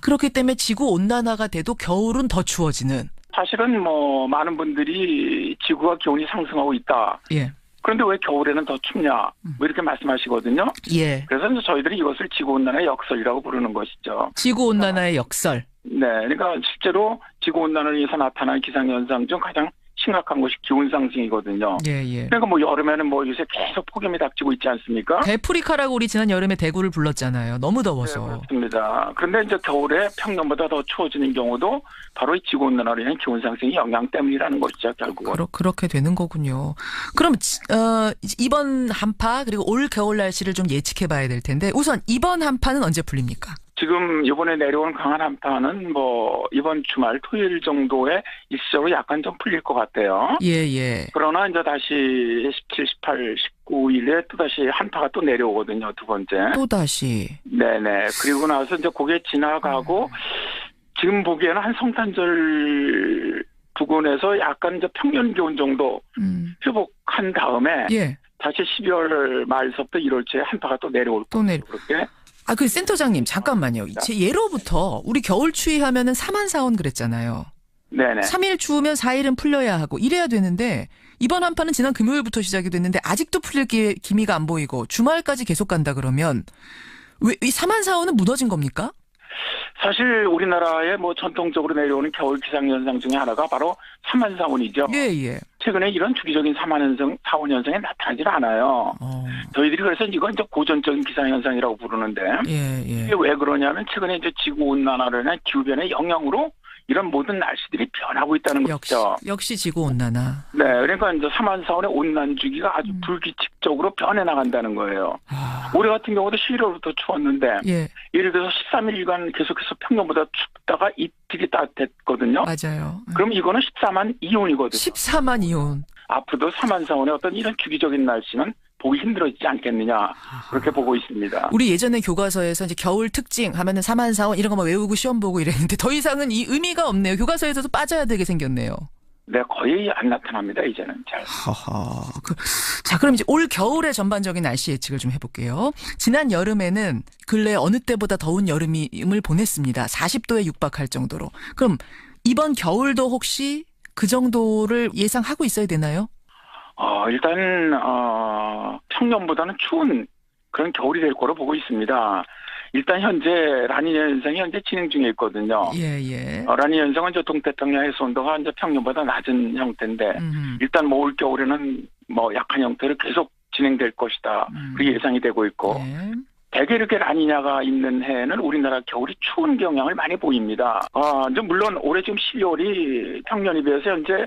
그렇기 때문에 지구 온난화가 돼도 겨울은 더 추워지는. 사실은 뭐 많은 분들이 지구가 기온이 상승하고 있다. 예. 그런데 왜 겨울에는 더 춥냐? 뭐 이렇게 말씀하시거든요. 예. 그래서 이제 저희들이 이것을 지구온난화의 역설이라고 부르는 것이죠. 지구 온난화의 역설. 네, 그러니까 실제로 지구온난화로 인해서 나타나는 기상현상 중 가장 심각한 것이 기온 상승이거든요. 예. 그러니까 뭐 여름에는 뭐 요새 계속 폭염이 닥치고 있지 않습니까? 대프리카라고 우리 지난 여름에 대구를 불렀잖아요. 너무 네, 더워서. 그렇습니다. 그런데 이제 겨울에 평년보다 더 추워지는 경우도 바로 이 지구온난화로 인한 기온 상승의 영향 때문이라는 것이죠, 결국은. 그렇게 되는 거군요. 그럼 이번 한파 그리고 올 겨울 날씨를 좀 예측해 봐야 될 텐데 우선 이번 한파는 언제 풀립니까? 지금 이번에 내려온 강한 한파는 뭐 이번 주말 토요일 정도에 일시적으로 약간 좀 풀릴 것 같아요. 예. 그러나 이제 다시 17, 18, 19일에 또다시 한파가 또 내려오거든요. 두 번째. 또다시. 네네. 그리고 나서 이제 그게 지나가고 지금 보기에는 한 성탄절 부근에서 약간 이제 평년 기온 정도 회복한 다음에 예. 다시 12월 말서부터 1월 초에 한파가 또 내려올 거예요. 그렇게. 그 센터장님 잠깐만요. 제 예로부터 우리 겨울 추위 하면은 사만사온 그랬잖아요. 네네. 3일 추우면 4일은 풀려야 하고 이래야 되는데 이번 한파는 지난 금요일부터 시작이 됐는데 아직도 풀릴 기미가 안 보이고 주말까지 계속 간다 그러면 왜 이 사만사온은 무너진 겁니까? 사실 우리나라의 뭐 전통적으로 내려오는 겨울 기상현상 중에 하나가 바로 사만사원이죠. 예, 예. 최근에 이런 주기적인 사원현상이 나타나질 않아요. 저희들이 그래서 이건 이제 고전적인 기상현상이라고 부르는데 예, 예. 이게 왜 그러냐면 최근에 이제 지구온난화로 인한 기후변의 영향으로 이런 모든 날씨들이 변하고 있다는 거죠. 역시 지구온난화. 네, 그러니까 이제 사만사원의 온난 주기가 아주 불규칙적으로 변해 나간다는 거예요. 올해 같은 경우도 11월부터 추웠는데 예. 예를 들어서 13일간 계속해서 평년보다 춥다가 이틀이 따뜻했거든요. 맞아요. 그럼 이거는 14만 이온이거든요. 14만 이온. 앞으로도 사만사원의 어떤 이런 주기적인 날씨는 보기 힘들어지지 않겠느냐 그렇게 보고 있습니다. 우리 예전에 교과서에서 이제 겨울 특징 하면은 사만사원 이런 거만 외우고 시험 보고 이랬는데 더 이상은 이 의미가 없네요. 교과서에서도 빠져야 되게 생겼네요. 네, 거의 안 나타납니다. 이제는 잘. 하하. 자, 그럼 이제 올 겨울의 전반적인 날씨 예측을 좀 해볼게요. 지난 여름에는 근래 어느 때보다 더운 여름을 보냈습니다. 40도에 육박할 정도로. 그럼 이번 겨울도 혹시 그 정도를 예상하고 있어야 되나요? 일단 평년보다는 추운 그런 겨울이 될 거로 보고 있습니다. 일단 현재 라니냐 현상이 현재 진행 중에 있거든요. 예, 예. 라니냐 현상은 저 동태평양 해수 온도가 이제 평년보다 낮은 형태인데 일단 뭐 올 겨울에는 뭐 약한 형태로 계속 진행될 것이다. 그게 예상이 되고 있고 예. 대개 이렇게 라니냐가 있는 해에는 우리나라 겨울이 추운 경향을 많이 보입니다. 이제 물론 올해 지금 12월이 평년에 비해서 현재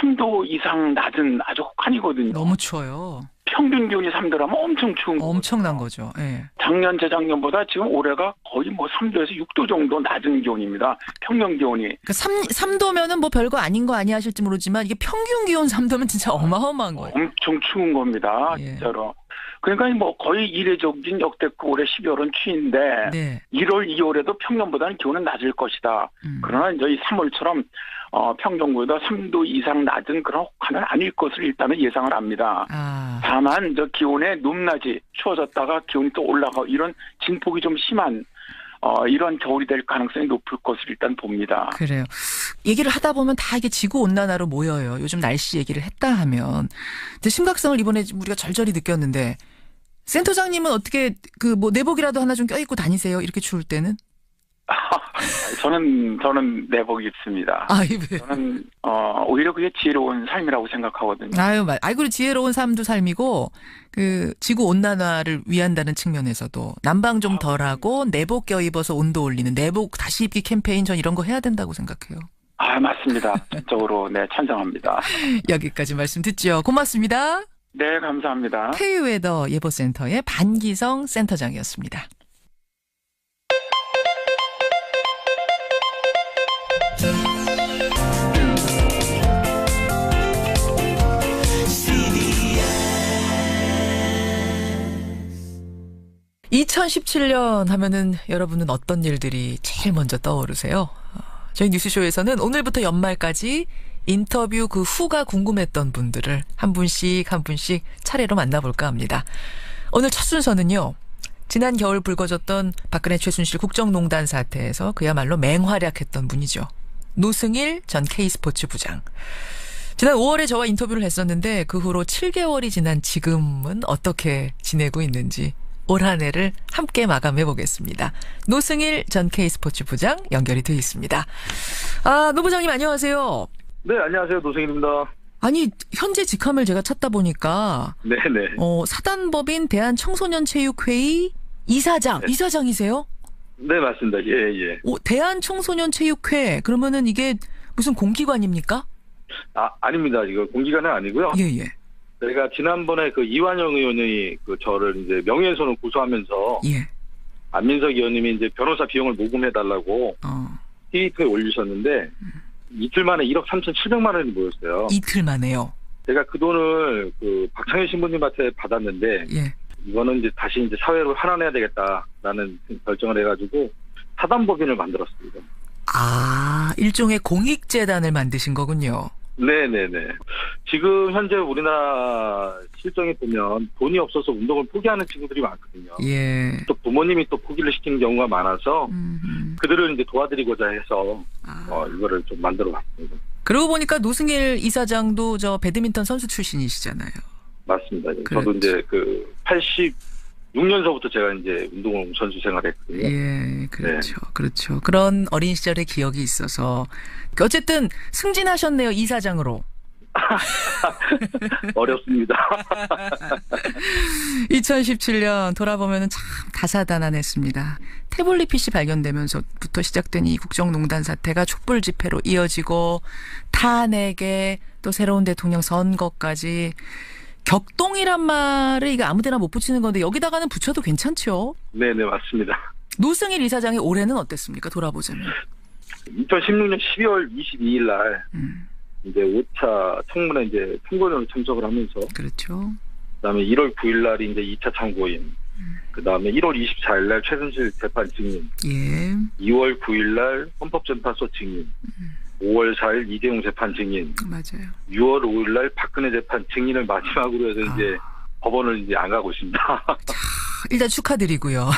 3도 이상 낮은 아주 혹한이거든요. 너무 추워요. 평균 기온이 3도라면 엄청 추운 엄청난 거죠. 예. 작년, 재작년보다 지금 올해가 거의 뭐 3도에서 6도 정도 낮은 기온입니다. 평년 기온이. 그러니까 3도면은 뭐 별거 아닌 거 아니야 하실지 모르지만 이게 평균 기온 3도면 진짜 어마어마한 거예요. 엄청 추운 겁니다. 예. 진짜로. 그러니까 뭐 거의 이례적인 역대급 올해 12월은 추인데 네. 1월, 2월에도 평년보다는 기온은 낮을 것이다. 그러나 이제 이 3월처럼 평년보다 3도 이상 낮은 그런 혹한은 아닐 것을 일단은 예상을 합니다. 다만 저 기온의 높낮이 추워졌다가 기온이 또 올라가고 이런 진폭이 좀 심한 이런 겨울이 될 가능성이 높을 것을 일단 봅니다. 그래요. 얘기를 하다 보면 다 이게 지구온난화로 모여요. 요즘 날씨 얘기를 했다 하면. 근데 심각성을 이번에 우리가 절절히 느꼈는데 센터장님은 어떻게 그 뭐 내복이라도 하나 좀 껴입고 다니세요? 이렇게 추울 때는? 저는 내복 입습니다. 왜? 저는 오히려 그게 지혜로운 삶이라고 생각하거든요. 그리고 지혜로운 삶도 삶이고 그 지구 온난화를 위한다는 측면에서도 난방 좀 덜하고 내복 껴입어서 온도 올리는 내복 다시 입기 캠페인 전 이런 거 해야 된다고 생각해요. 맞습니다. 전적으로 네 찬성합니다. 여기까지 말씀 듣죠. 고맙습니다. 네, 감사합니다. K웨더 예보센터의 반기성 센터장이었습니다. (2017년) 하면은 여러분은 어떤 일들이 제일 먼저 떠오르세요? 저희 뉴스쇼에서는 오늘부터 연말까지 인터뷰 그 후가 궁금했던 분들을 한 분씩 차례로 만나볼까 합니다. 오늘 첫 순서는요. 지난 겨울 불거졌던 박근혜 최순실 국정농단 사태에서 그야말로 맹활약했던 분이죠. 노승일 전 K스포츠 부장. 지난 5월에 저와 인터뷰를 했었는데 그 후로 7개월이 지난 지금은 어떻게 지내고 있는지 올 한 해를 함께 마감해 보겠습니다. 노승일 전 K스포츠 부장 연결이 돼 있습니다. 노 부장님 안녕하세요. 네, 안녕하세요. 노승일입니다. 아니 현재 직함을 제가 찾다 보니까 네네. 사단법인 대한청소년체육회의 이사장, 네. 이사장이세요? 네, 맞습니다. 예. 대한청소년체육회 그러면은 이게 무슨 공기관입니까? 아닙니다. 이거 공기관은 아니고요. 예. 제가 지난번에 그 이완영 의원이 그 저를 이제 명예훼손을 고소하면서 예. 안민석 의원님이 이제 변호사 비용을 모금해달라고 트위터에 올리셨는데 이틀 만에 1억 3,700만 원이 모였어요. 이틀 만에요? 제가 그 돈을 그 박창현 신부님한테 받았는데 예. 이거는 이제 다시 이제 사회로 환원해야 되겠다라는 결정을 해가지고 사단법인을 만들었습니다. 일종의 공익재단을 만드신 거군요. 네네네. 지금 현재 우리나라 실정에 보면 돈이 없어서 운동을 포기하는 친구들이 많거든요. 예. 또 부모님이 또 포기를 시키는 경우가 많아서 그들을 이제 도와드리고자 해서 이거를 좀 만들어 봤습니다. 그러고 보니까 노승일 이사장도 저 배드민턴 선수 출신이시잖아요. 맞습니다. 그렇죠. 저도 이제 그 6년서부터 제가 이제 운동 선수 생활했거든요. 예, 그렇죠. 그렇죠. 그런 어린 시절의 기억이 있어서 어쨌든 승진하셨네요, 이사장으로. 어렵습니다. 2017년 돌아보면 참 다사다난했습니다. 태블릿 PC 발견되면서부터 시작된 이 국정농단 사태가 촛불 집회로 이어지고 탄핵에 또 새로운 대통령 선거까지 격동이란 말을 이거 아무데나 못 붙이는 건데 여기다가는 붙여도 괜찮죠? 네네, 맞습니다. 노승일 이사장의 올해는 어땠습니까? 돌아보자면. 2016년 12월 22일 날 이제 5차 청문회 이제 참고인으로 참석을 하면서 그렇죠. 그다음에 1월 9일 날이 이제 2차 참고인, 그다음에 1월 24일 날 최순실 재판 증인, 예. 2월 9일 날 헌법재판소 증인, 5월 4일 이재용 재판 증인, 맞아요. 6월 5일 날 박근혜 재판 증인을 마지막으로 해서 이제 법원을 이제 안 가고 있습니다. 일단 축하드리고요.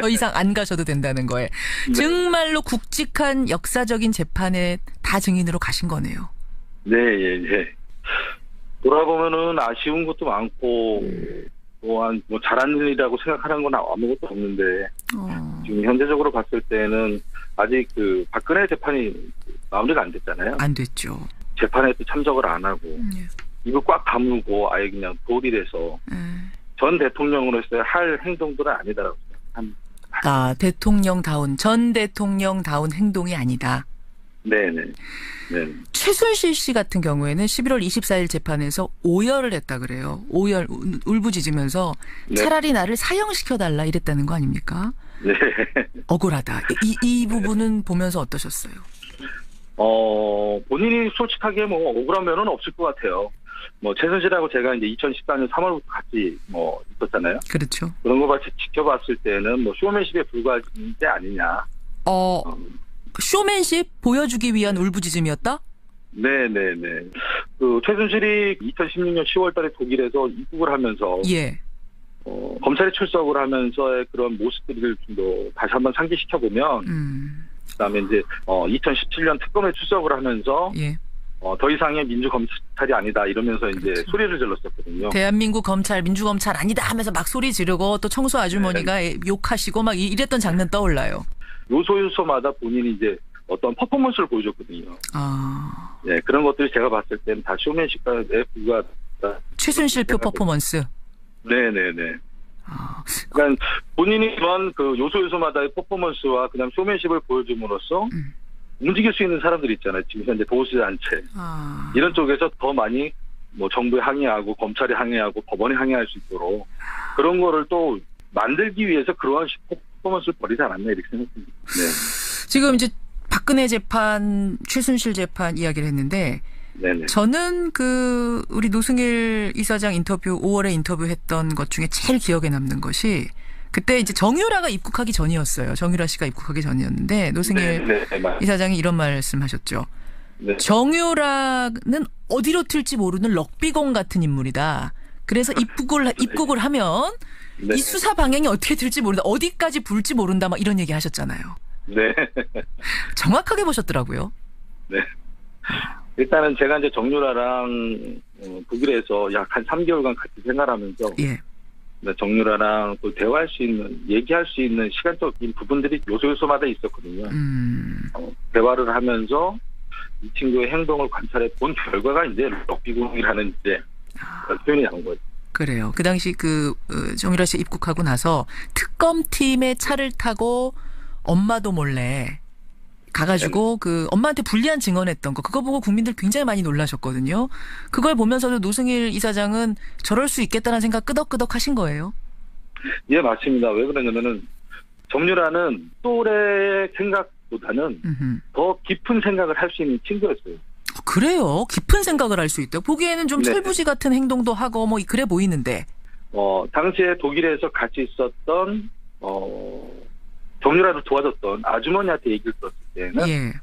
더 이상 안 가셔도 된다는 거에. 네. 정말로 굵직한 역사적인 재판에 다 증인으로 가신 거네요. 네, 예, 예. 돌아보면은 아쉬운 것도 많고, 또한 뭐 잘한 일이라고 생각하는 건 아무것도 없는데, 지금 현재적으로 봤을 때는 아직 그 박근혜 재판이 마무리가 안 됐잖아요. 안 됐죠. 재판에 또 참석을 안 하고, 예. 입을 꽉 다물고 아예 그냥 도리돼서 전 대통령으로서의 할 행동들은 아니다라고 생각합니다. 아, 대통령다운, 전 대통령다운 행동이 아니다. 네네. 네. 최순실 씨 같은 경우에는 11월 24일 재판에서 오열을 했다 그래요. 오열, 울부짖으면서 네. 차라리 나를 사형시켜달라 이랬다는 거 아닙니까? 네. 억울하다. 이 부분은 보면서 어떠셨어요? 본인이 솔직하게 뭐 억울한 면은 없을 것 같아요. 뭐 최순실하고 제가 이제 2014년 3월부터 같이 뭐 있었잖아요. 그렇죠. 그런 거 같이 지켜봤을 때는 뭐 쇼맨십에 불과한 게 아니냐. 쇼맨십 보여주기 위한 울부짖음이었다? 네네네. 그 최순실이 2016년 10월달에 독일에서 입국을 하면서 예. 검찰에 출석을 하면서의 그런 모습들을 좀 더 다시 한번 상기시켜 보면, 그다음에 이제 2017년 특검에 출석을 하면서 예. 더 이상의 민주검찰이 아니다 이러면서 이제 소리를 질렀었거든요. 대한민국 검찰, 민주검찰 아니다 하면서 막 소리 지르고 또 청소 아주머니가 욕하시고 막 이랬던 장면 떠올라요. 요소마다 본인이 이제 어떤 퍼포먼스를 보여줬거든요. 네, 그런 것들이 제가 봤을 때는 다 쇼맨십과에 불과하다. 최순실표 퍼포먼스. 네네네. 그러니까 본인이 그런 그 요소마다의 퍼포먼스와 그다음 쇼맨십을 보여줌으로써 움직일 수 있는 사람들이 있잖아요. 지금 현재 보수단체 이런 쪽에서 더 많이 뭐 정부에 항의하고 검찰에 항의하고 법원에 항의할 수 있도록 그런 거를 또 만들기 위해서 그러한 퍼포먼스를 벌이지 않았나 이렇게 생각합니다. 네. 지금 이제 박근혜 재판, 최순실 재판 이야기를 했는데 네네. 저는 그 우리 노승일 이사장 인터뷰 5월에 인터뷰했던 것 중에 제일 기억에 남는 것이 그때 이제 정유라가 입국하기 전이었어요. 정유라 씨가 입국하기 전이었는데 노승일 이사장이 이런 말씀하셨죠. 네. 정유라는 어디로 튈지 모르는 럭비공 같은 인물이다. 그래서 입국을 하면 네. 이 수사 방향이 어떻게 될지 모른다. 어디까지 불지 모른다. 막 이런 얘기 하셨잖아요. 네. 정확하게 보셨더라고요. 네. 일단은 제가 이제 정유라랑 독일에서 약 한 3개월간 같이 생활하면서 예. 정유라랑 또 대화할 수 있는, 얘기할 수 있는 시간적인 부분들이 요소마다 있었거든요. 대화를 하면서 이 친구의 행동을 관찰해 본 결과가 이제 럭비공이라는 이제 표현이 나온 거죠. 그래요. 그 당시 정유라 씨 입국하고 나서 특검팀의 차를 타고 엄마도 몰래 가가지고 그 엄마한테 불리한 증언했던 거 그거 보고 국민들 굉장히 많이 놀라셨거든요. 그걸 보면서도 노승일 이사장은 저럴 수 있겠다는 생각 끄덕끄덕 하신 거예요? 예, 맞습니다. 왜 그러냐면은 정유라는 또래 생각보다는 더 깊은 생각을 할 수 있는 친구였어요. 그래요? 깊은 생각을 할 수 있다. 보기에는 좀 네. 철부지 같은 행동도 하고 뭐 그래 보이는데. 당시에 독일에서 같이 있었던 정유라를 도와줬던 아주머니한테 얘기를 들었을 때는 예.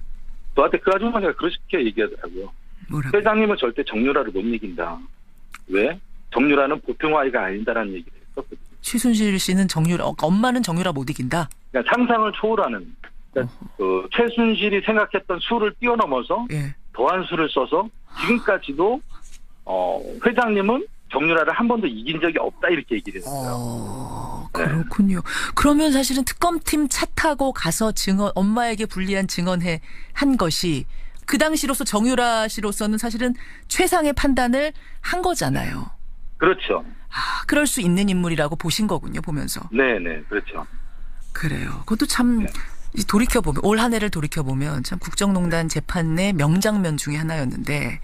저한테 그 아주머니가 그렇게 얘기하더라고요. 뭐라고? 회장님은 절대 정유라를 못 이긴다. 왜? 정유라는 보통 아이가 아니다라는 얘기를 했었거든요. 최순실 씨는 엄마는 정유라 못 이긴다? 그러니까 상상을 초월하는. 그러니까 최순실이 생각했던 수를 뛰어넘어서 예. 더한 수를 써서 지금까지도 회장님은 정유라를 한 번도 이긴 적이 없다 이렇게 얘기를 했어요. 그렇군요. 그러면 사실은 특검팀 차 타고 가서 엄마에게 불리한 증언해 한 것이 그 당시로서 정유라 씨로서는 사실은 최상의 판단을 한 거잖아요. 그렇죠. 그럴 수 있는 인물이라고 보신 거군요, 보면서. 네네, 그렇죠. 그래요. 그것도 참 돌이켜보면, 올 한 해를 돌이켜보면 참 국정농단 재판의 명장면 중에 하나였는데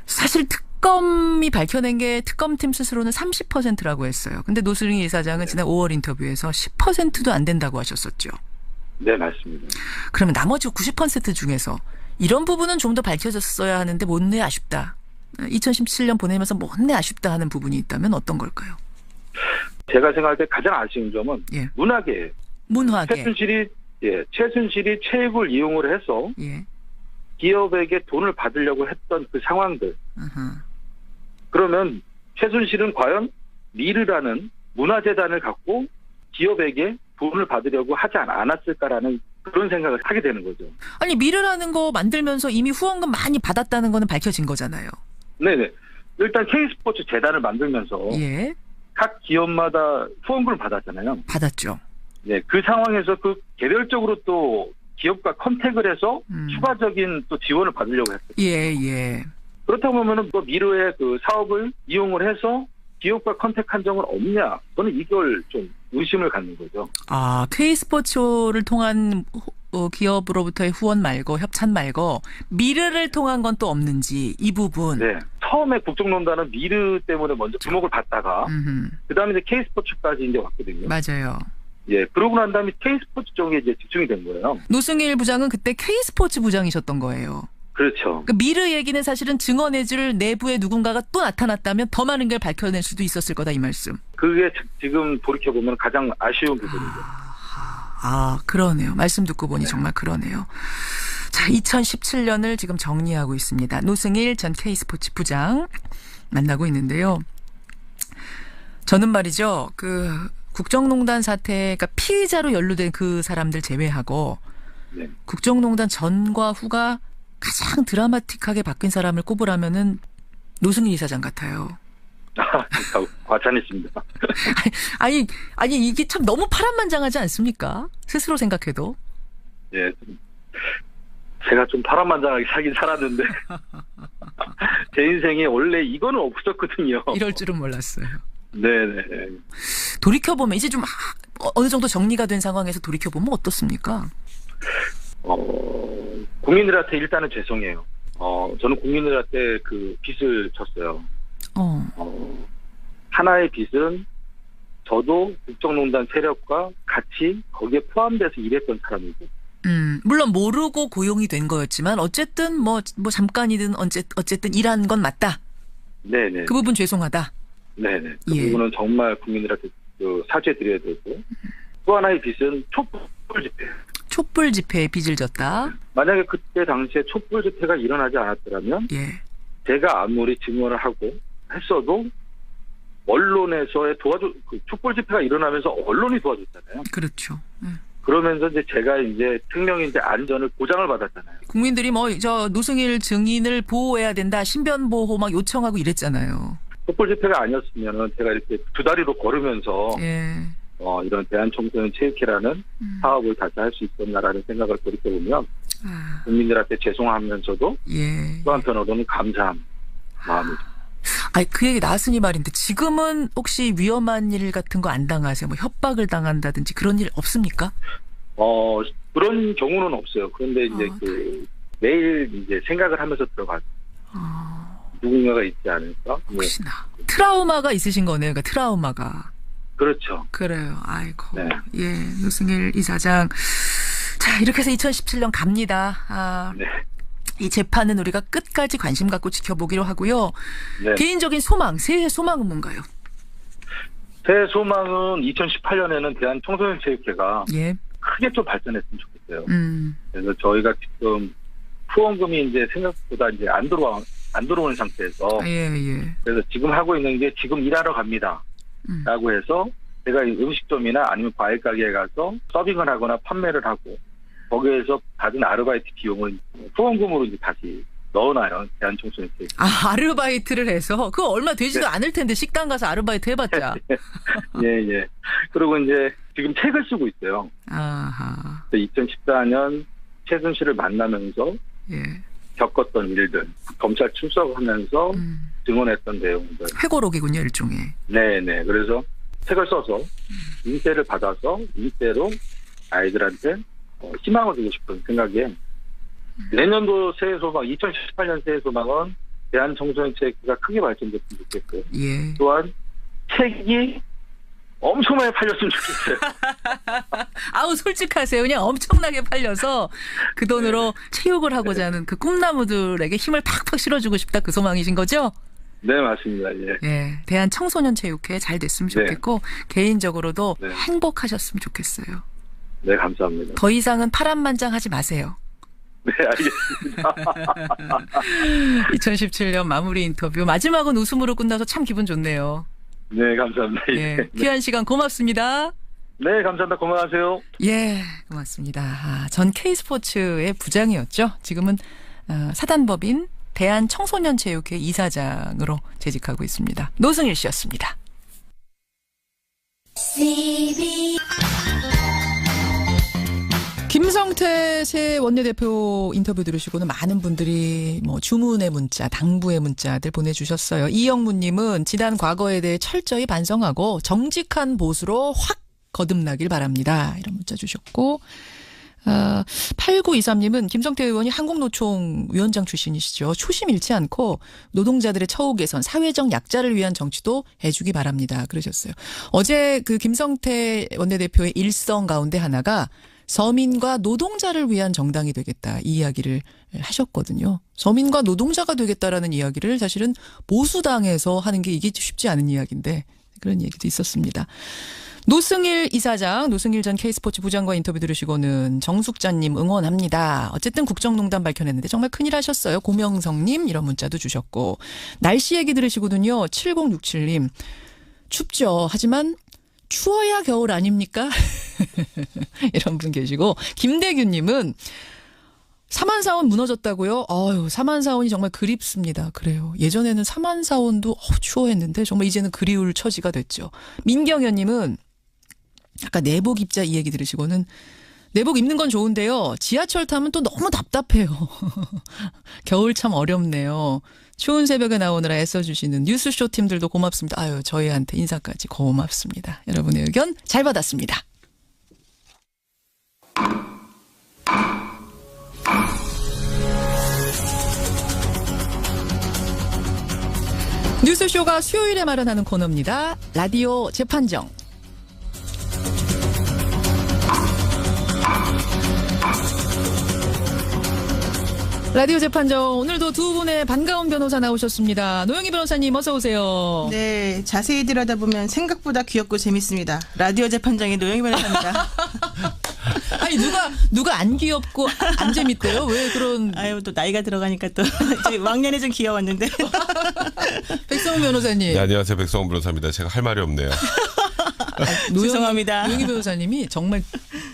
사실 특검이 밝혀낸 게 특검팀 스스로는 30%라고 했어요. 근데 노승일 이사장은 지난 5월 인터뷰에서 10%도 안 된다고 하셨었죠. 네, 맞습니다. 그러면 나머지 90% 중에서 이런 부분은 좀 더 밝혀졌어야 하는데 못내 아쉽다. 2017년 보내면서 못내 아쉽다 하는 부분이 있다면 어떤 걸까요? 제가 생각할 때 가장 아쉬운 점은 예. 문화계. 문화계. 최순실이 체육을 이용을 해서 예. 기업에게 돈을 받으려고 했던 그 상황들. 그러면 최순실은 과연 미르라는 문화재단을 갖고 기업에게 돈을 받으려고 하지 않았을까라는 그런 생각을 하게 되는 거죠. 아니 미르라는 거 만들면서 이미 후원금 많이 받았다는 거는 밝혀진 거잖아요. 네네. 일단 K스포츠 재단을 만들면서 예. 각 기업마다 후원금을 받았잖아요. 받았죠. 네, 그 상황에서 그 개별적으로 또 기업과 컨택을 해서 추가적인 또 지원을 받으려고 했어요. 예. 그렇다고 보면은 또 미르의 그 사업을 이용을 해서 기업과 컨택한 적은 없냐? 저는 이걸 좀 의심을 갖는 거죠. K스포츠를 통한 기업으로부터의 후원 말고 협찬 말고 미르를 통한 건 또 없는지 이 부분. 네. 처음에 국정농단은 미르 때문에 먼저 주목을 받다가 그다음에 이제 K스포츠까지 이제 왔거든요. 맞아요. 예. 그러고 난 다음에 K스포츠 쪽에 이제 집중이 된 거예요. 노승일 부장은 그때 K스포츠 부장이셨던 거예요. 그렇죠. 그 미르 얘기는 사실은 증언해줄 내부에 누군가가 또 나타났다면 더 많은 걸 밝혀낼 수도 있었을 거다 이 말씀. 그게 지금 돌이켜보면 가장 아쉬운 부분이죠. 그러네요. 말씀 듣고 보니 정말 그러네요. 자, 2017년을 지금 정리하고 있습니다. 노승일 전 K스포츠 부장 만나고 있는데요. 저는 말이죠. 그 국정농단 사태, 그러니까 피의자로 연루된 그 사람들 제외하고 네. 국정농단 전과 후가 가장 드라마틱하게 바뀐 사람을 꼽으라면은 노승일 이사장 같아요. 과찬했습니다. 아니 이게 참 너무 파란만장하지 않습니까? 스스로 생각해도. 예, 제가 좀 파란만장하게 살긴 살았는데 제 인생에 원래 이거는 없었거든요. 이럴 줄은 몰랐어요. 네네. 돌이켜보면 이제 좀 어느 정도 정리가 된 상황에서 돌이켜보면 어떻습니까? 국민들한테 일단은 죄송해요. 저는 국민들한테 그 빚을 졌어요. 하나의 빚은 저도 국정농단 세력과 같이 거기에 포함돼서 일했던 사람이고. 물론 모르고 고용이 된 거였지만 어쨌든 뭐 잠깐이든 어쨌든 일한 건 맞다. 네네. 그 부분 죄송하다. 네네. 그 예. 부분은 정말 국민들한테 사죄드려야 되고. 또 하나의 빚은 촛불 집회. 촛불 집회에 빚을 졌다. 만약에 그때 당시에 촛불 집회가 일어나지 않았더라면 예. 제가 아무리 증언을 하고 했어도 언론에서의 그 촛불 집회가 일어나면서 언론이 도와줬잖아요. 그렇죠. 그러면서 이제 제가 이제 특명인들 안전을 보장을 받았잖아요. 국민들이 저 노승일 증인을 보호해야 된다, 신변 보호 막 요청하고 이랬잖아요. 촛불 집회가 아니었으면은 제가 이렇게 두 다리로 걸으면서 예. 이런 대한청소년 체육회라는 사업을 다시 할 수 있었나라는 생각을 돌이켜보면 국민들한테 죄송하면서도 예. 또 한편으로는 감사한 마음이죠. 그 얘기 나왔으니 말인데 지금은 혹시 위험한 일 같은 거 안 당하세요? 뭐 협박을 당한다든지 그런 일 없습니까? 그런 경우는 없어요. 그런데 이제 매일 이제 생각을 하면서 들어가죠. 누군가가 있지 않을까? 혹시나. 트라우마가 있으신 거네요. 그러니까 트라우마가. 그렇죠. 그래요. 아이고. 네. 예, 노승일 이사장. 자, 이렇게 해서 2017년 갑니다. 네. 이 재판은 우리가 끝까지 관심 갖고 지켜보기로 하고요. 네. 개인적인 소망, 새해 소망은 뭔가요? 새 소망은 2018년에는 대한청소년체육회가 예. 크게 좀 발전했으면 좋겠어요. 그래서 저희가 지금 후원금이 이제 생각보다 이제 안 들어오는 상태에서 예. 그래서 지금 하고 있는 게 지금 일하러 갑니다. 라고 해서 제가 음식점이나 아니면 과일 가게에 가서 서빙을 하거나 판매를 하고 거기에서 받은 아르바이트 비용을 후원금으로 이제 다시 넣어놔요. 대한청소년체육. 아르바이트를 해서 그거 얼마 되지도 않을 텐데 식당 가서 아르바이트 해봤자. 예. 그리고 이제 지금 책을 쓰고 있어요. 아하. 2014년 최순실을 만나면서 예. 겪었던 일들, 검찰 출석하면서 증언했던 내용들. 회고록이군요, 일종의. 네네. 그래서 책을 써서 인쇄를 받아서 인쇄로 아이들한테 희망을 주고 싶은 생각에 내년도 새해 소망, 2018년 새해 소망은 대한청소년체육회가 크게 발전됐으면 좋겠고요. 예. 또한 책이 엄청나게 팔렸으면 좋겠어요. 아우 솔직하세요. 그냥 엄청나게 팔려서 그 돈으로 체육을 하고자 하는 그 꿈나무들에게 힘을 팍팍 실어주고 싶다 그 소망이신 거죠? 네, 맞습니다. 예. 예. 대한청소년체육회 잘 됐으면 좋겠고 개인적으로도 네. 행복하셨으면 좋겠어요. 네, 감사합니다. 더 이상은 파란만장하지 마세요. 네, 알겠습니다. 2017년 마무리 인터뷰 마지막은 웃음으로 끝나서 참 기분 좋네요. 네, 감사합니다. 예. 귀한 시간 고맙습니다. 네, 감사합니다. 고마워하세요. 예, 고맙습니다. 전 K스포츠의 부장이었죠. 지금은 사단법인 대한청소년체육회 이사장으로 재직하고 있습니다. 노승일 씨였습니다. 김성태 새 원내대표 인터뷰 들으시고는 많은 분들이 뭐 주문의 문자, 당부의 문자들 보내주셨어요. 이영무님은 지난 과거에 대해 철저히 반성하고 정직한 보수로 확 거듭나길 바랍니다. 이런 문자 주셨고 8923님은 김성태 의원이 한국노총 위원장 출신이시죠. 초심 잃지 않고 노동자들의 처우 개선, 사회적 약자를 위한 정치도 해주기 바랍니다. 그러셨어요. 어제 그 김성태 원내대표의 일성 가운데 하나가 서민과 노동자를 위한 정당이 되겠다 이 이야기를 하셨거든요. 서민과 노동자가 되겠다라는 이야기를 사실은 보수당에서 하는 게 이게 쉽지 않은 이야기인데 그런 얘기도 있었습니다. 노승일 이사장, 노승일 전 K스포츠 부장과 인터뷰 들으시고는 정숙자님 응원합니다. 어쨌든 국정농단 밝혀냈는데 정말 큰일 하셨어요. 고명성님 이런 문자도 주셨고 날씨 얘기 들으시거든요. 7067님 춥죠. 하지만 추워야 겨울 아닙니까? 이런 분 계시고 김대규님은 사만사원 무너졌다고요? 아유, 사만사원이 정말 그립습니다. 그래요. 예전에는 사만사원도 추워했는데 정말 이제는 그리울 처지가 됐죠. 민경현님은 아까 내복 입자 이 얘기 들으시고는 내복 입는 건 좋은데요. 지하철 타면 또 너무 답답해요. 겨울 참 어렵네요. 추운 새벽에 나오느라 애써주시는 뉴스쇼 팀들도 고맙습니다. 아유, 저희한테 인사까지 고맙습니다. 여러분의 의견 잘 받았습니다. 뉴스쇼가 수요일에 마련하는 코너입니다. 라디오 재판정. 라디오 재판정 오늘도 두 분의 반가운 변호사 나오셨습니다. 노영희 변호사님 어서 오세요. 네, 자세히 들여다보면 생각보다 귀엽고 재밌습니다. 라디오 재판장의 노영희 변호사입니다. 아니 누가 안 귀엽고 안 재밌대요? 왜 그런? 아유 또 나이가 들어가니까 또 왕년에 좀 귀여웠는데. 백성훈 변호사님. 네, 안녕하세요. 백성훈 변호사입니다. 제가 할 말이 없네요. 죄송합니다. 노영희 변호사님이 정말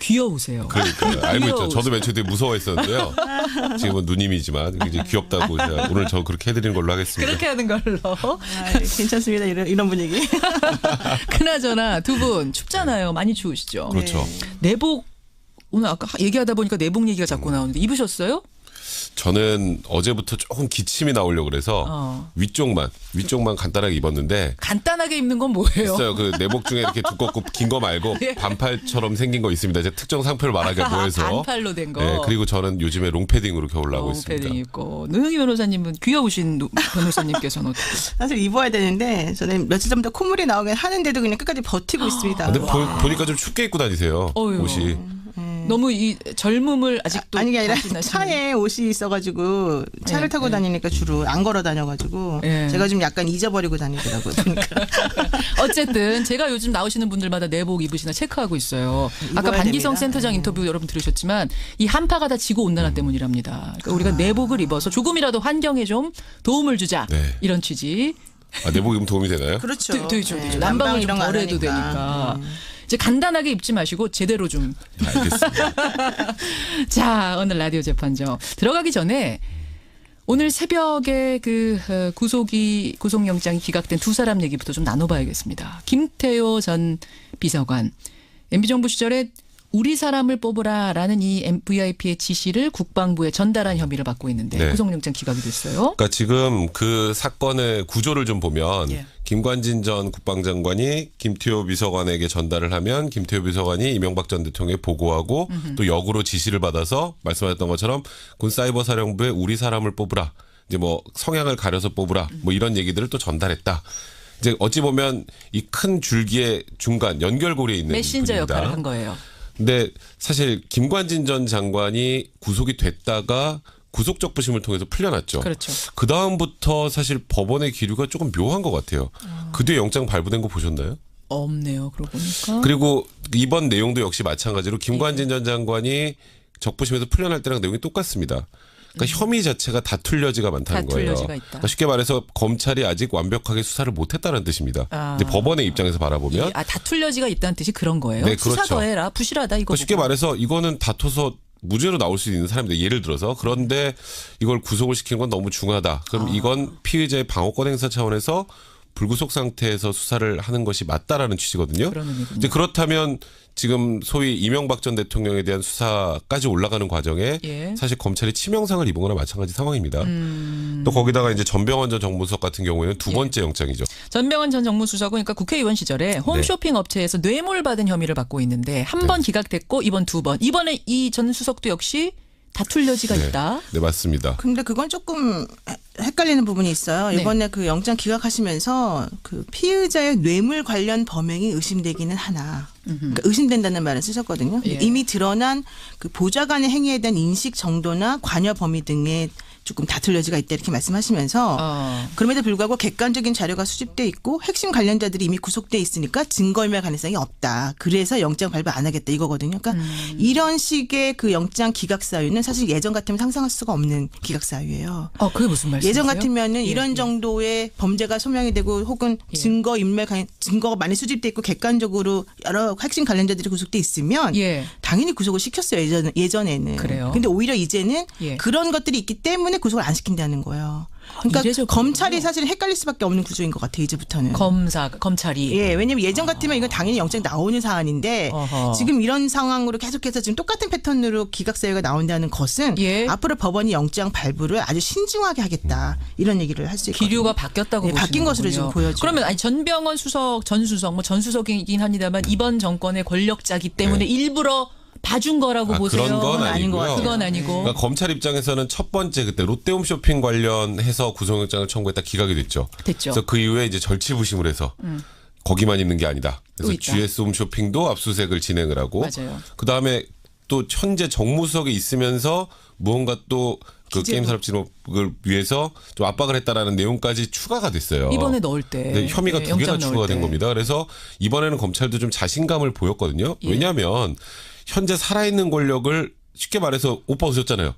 귀여우세요. 그러니까 알고 있죠. 저도 맨 처음에 무서워했었는데요. 지금은 누님이지만 이제 귀엽다고 제가 오늘 저 그렇게 해드리는 걸로 하겠습니다. 그렇게 하는 걸로. 괜찮습니다. 이런 분위기. 그나저나 두 분 춥잖아요. 많이 추우시죠. 그렇죠. 내복 오늘 아까 얘기하다 보니까 내복 얘기가 자꾸 나오는데 입으셨어요? 저는 어제부터 조금 기침이 나오려고 그래서 위쪽만 간단하게 입었는데 간단하게 입는 건 뭐예요? 있어요. 그 내복 중에 이렇게 두껍고 긴 거 말고 예. 반팔처럼 생긴 거 있습니다. 이제 특정 상표를 말하기 뭐해서 반팔로 된 거. 네, 그리고 저는 요즘에 롱패딩으로 겨울 나고 있습니다. 롱패딩 입고 노영희 변호사님은 귀여우신 변호사님께서는 어떻게? 사실 입어야 되는데 저는 며칠 전부터 콧물이 나오긴 하는데도 그냥 끝까지 버티고 있습니다. 근데 보니까 좀 춥게 입고 다니세요. 어휴. 옷이. 너무 이 젊음을 아직도 아니 게 아니라 나시는. 차에 옷이 있어가지고 차를 타고 다니니까 주로 안 걸어 다녀가지고 제가 좀 약간 잊어버리고 다니더라고요. 보니까. 어쨌든 제가 요즘 나오시는 분들마다 내복 입으시나 체크하고 있어요. 아까 반기성 됩니다. 센터장 인터뷰 여러분 들으셨지만 이 한파가 다 지구 온난화 때문이랍니다. 그러니까 우리가 내복을 입어서 조금이라도 환경에 좀 도움을 주자. 네. 이런 취지. 내복 입으면 도움이 되나요? 그렇죠. 되죠. 네. 난방을 좀 이런 거 안 덜해도 하니까. 되니까. 이제 간단하게 입지 마시고 제대로 좀. 알겠습니다. 자, 오늘 라디오 재판정 들어가기 전에 오늘 새벽에 구속영장이 기각된 두 사람 얘기부터 좀 나눠봐야겠습니다. 김태효 전 비서관. MB정부 시절에 우리 사람을 뽑으라라는 이 VIP의 지시를 국방부에 전달한 혐의를 받고 있는데 네. 구속영장 기각이 됐어요. 그러니까 지금 그 사건의 구조를 좀 보면 예. 김관진 전 국방장관이 김태효 비서관에게 전달을 하면 김태효 비서관이 이명박 전 대통령에 보고하고 또 역으로 지시를 받아서 말씀하셨던 것처럼 군사이버사령부에 우리 사람을 뽑으라. 이제 뭐 성향을 가려서 뽑으라. 뭐 이런 얘기들을 또 전달했다. 이제 어찌 보면 이 큰 줄기의 중간 연결고리에 있는 메신저 분입니다. 역할을 한 거예요. 근데 사실 김관진 전 장관이 구속이 됐다가 구속적 부심을 통해서 풀려났죠. 그렇죠. 그 다음부터 사실 법원의 기류가 조금 묘한 것 같아요. 그 뒤에 영장 발부된 거 보셨나요? 없네요. 그러고 보니까. 그리고 이번 내용도 역시 마찬가지로 김관진 전 장관이 적부심에서 풀려날 때랑 내용이 똑같습니다. 그러니까 혐의 자체가 다툴 여지가 많다는 다툴 거예요. 여지가 있다. 그러니까 쉽게 말해서 검찰이 아직 완벽하게 수사를 못했다는 뜻입니다. 이제 법원의 입장에서 바라보면 다툴 여지가 있다는 뜻이 그런 거예요. 네, 수사 그렇죠. 더해라. 부실하다 이거. 그러니까 쉽게 말해서 이거는 다퉈서 무죄로 나올 수 있는 사람인데 예를 들어서 그런데 이걸 구속을 시키는 건 너무 중하다. 그럼 이건 피의자의 방어권 행사 차원에서 불구속 상태에서 수사를 하는 것이 맞다라는 취지거든요. 그런 의미군요. 이제 그렇다면 지금 소위 이명박 전 대통령에 대한 수사까지 올라가는 과정에 예. 사실 검찰이 치명상을 입은 거나 마찬가지 상황입니다. 또 거기다가 이제 전병헌 전 정무수석 같은 경우에는 두 번째 영장이죠. 전병헌 전 정무수석은 그러니까 국회의원 시절에 홈쇼핑 업체에서 뇌물 받은 혐의를 받고 있는데 한 번 기각됐고 이번 두 번. 이번에 이 전 수석도 역시 다툴 여지가 있다. 네, 맞습니다. 근데 그건 조금 헷갈리는 부분이 있어요. 이번에 그 영장 기각하시면서 그 피의자의 뇌물 관련 범행이 의심되기는 하나. 그러니까 의심된다는 말을 쓰셨거든요. 예. 이미 드러난 그 보좌관의 행위에 대한 인식 정도나 관여 범위 등에 조금 다툴 여지가 있다 이렇게 말씀하시면서 그럼에도 불구하고 객관적인 자료가 수집돼 있고 핵심 관련자들이 이미 구속돼 있으니까 증거인멸 가능성이 없다. 그래서 영장 발부 안 하겠다 이거거든요. 그러니까 이런 식의 그 영장 기각 사유는 사실 예전 같으면 상상할 수가 없는 기각 사유예요. 그게 무슨 말씀이세요? 예전 같으면은 이런 정도의 범죄가 소명이 되고 혹은 증거가 많이 수집돼 있고 객관적으로 여러 핵심 관련자들이 구속돼 있으면 당연히 구속을 시켰어요. 예전에는. 그래요. 근데 오히려 이제는 그런 것들이 있기 때문에 구속을 안 시킨다는 거예요. 그러니까 검찰이 사실 헷갈릴 수밖에 없는 구조인 것 같아요. 이제부터는. 검찰이. 예, 왜냐하면 예전 같으면 이건 당연히 영장이 나오는 사안인데 지금 이런 상황으로 계속해서 지금 똑같은 패턴으로 기각 사유가 나온다는 것은 앞으로 법원이 영장 발부를 아주 신중하게 하겠다. 이런 얘기를 할 수 있거든요. 기류가 바뀌었다고 보시는 바뀐 것으로 지금 보여져요. 그러면 전병헌 수석, 전 수석이긴 합니다만 이번 정권의 권력자기 때문에 일부러 봐준 거라고 보세요. 그런 건 아니고요. 그건 아니고. 그러니까 검찰 입장에서는 첫 번째 그때 롯데홈쇼핑 관련해서 구속영장을 청구했다 기각이 됐죠. 그래서 그 이후에 이제 절치부심을 해서 거기만 있는 게 아니다. 그래서 GS홈쇼핑도 압수수색을 진행을 하고 맞아요. 그다음에 또 현재 정무수석에 있으면서 무언가 또 그 게임산업진흥을 위해서 좀 압박을 했다라는 내용까지 추가가 됐어요. 이번에 넣을 때. 네, 혐의가 두 개가 추가가 된 겁니다. 그래서 이번에는 검찰도 좀 자신감을 보였거든요. 왜냐하면 현재 살아있는 권력을 쉽게 말해서 오빠 오셨잖아요.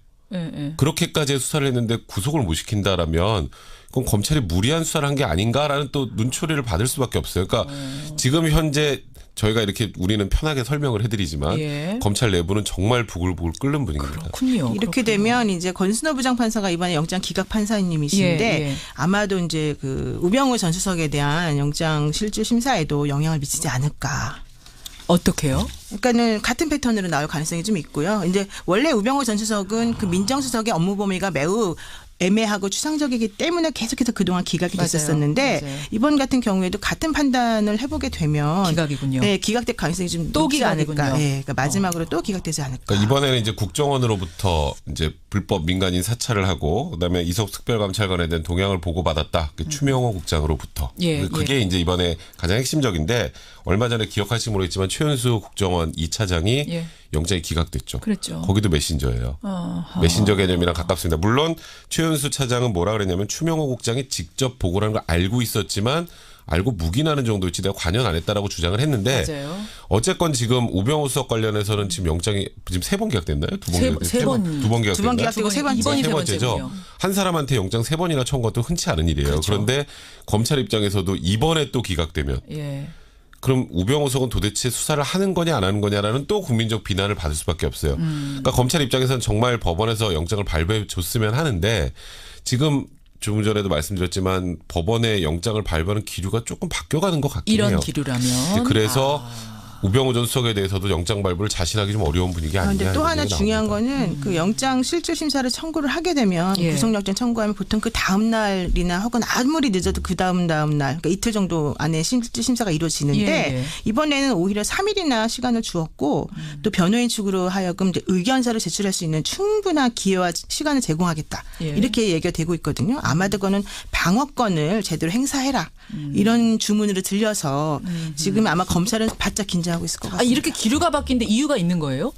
그렇게까지 수사를 했는데 구속을 못 시킨다라면 그럼 검찰이 무리한 수사를 한 게 아닌가라는 또 눈초리를 받을 수밖에 없어요. 그러니까 지금 현재 저희가 이렇게 우리는 편하게 설명을 해드리지만 검찰 내부는 정말 부글부글 끓는 분위기입니다. 그렇군요. 이렇게 되면 이제 권순호 부장판사가 이번에 영장 기각 판사님이신데 아마도 이제 그 우병우 전 수석에 대한 영장 실질 심사에도 영향을 미치지 않을까. 어떻게요? 그러니까는 같은 패턴으로 나올 가능성이 좀 있고요. 이제 원래 우병우 전 수석은 그 민정수석의 업무 범위가 매우 애매하고 추상적이기 때문에 계속해서 그동안 기각이 됐었는데 이번 같은 경우에도 같은 판단을 해보게 되면 기각이군요. 네, 기각될 가능성이 좀 또 높지 기각이군요. 않을까. 네, 그러니까 마지막으로 또 기각되지 않을까. 그러니까 이번에는 이제 국정원으로부터 이제 불법 민간인 사찰을 하고 그다음에 이석 특별감찰관에 대한 동향을 보고받았다. 추명호 국장으로부터. 그게 이제 이번에 가장 핵심적인데 얼마 전에 기억하실지 모르겠지만 최은수 국정원 2차장이 영장이 기각됐죠. 그랬죠. 거기도 메신저예요. 메신저 개념이랑 가깝습니다. 물론 최은수 차장은 뭐라 그랬냐면 추명호 국장이 직접 보고라는 걸 알고 있었지만 알고 묵인하는 정도였지 내가 관여는 안 했다라고 주장을 했는데 어쨌건 지금 우병우 수석 관련해서는 지금 영장이 지금 3번 기각됐나요? 두 번 기각됐나요? 2번 기각되고 세 번째죠. 한 사람한테 영장 3번이나 청구한 것도 흔치 않은 일이에요. 그런데 검찰 입장에서도 이번에 또 기각되면 그럼 우병우 수석은 도대체 수사를 하는 거냐 안 하는 거냐라는 또 국민적 비난을 받을 수밖에 없어요. 그러니까 검찰 입장에서는 정말 법원에서 영장을 발부해 줬으면 하는데 지금 조금 전에도 말씀드렸지만 법원의 영장을 발부하는 기류가 조금 바뀌어가는 것 같긴 해요. 이런 기류라면. 그래서 우병우 전 수석에 대해서도 영장 발부를 자신하기 좀 어려운 분위기 아니냐. 그런데 또 하나 중요한 거는 그 영장 실질 심사를 청구를 하게 되면 구속영장 청구하면 보통 그 다음 날이나 혹은 아무리 늦어도 그 다음 날 그러니까 이틀 정도 안에 실질 심사가 이루어지는데 이번에는 오히려 3일이나 시간을 주었고 또 변호인 측으로 하여금 이제 의견서를 제출할 수 있는 충분한 기회와 시간을 제공하겠다. 이렇게 얘기가 되고 있거든요. 아마도 그거는 방어권을 제대로 행사해라. 이런 주문으로 들려서 지금 아마 검찰은 바짝 긴장하고 있을 것 같습니다. 이렇게 기류가 바뀐데 이유가 있는 거예요?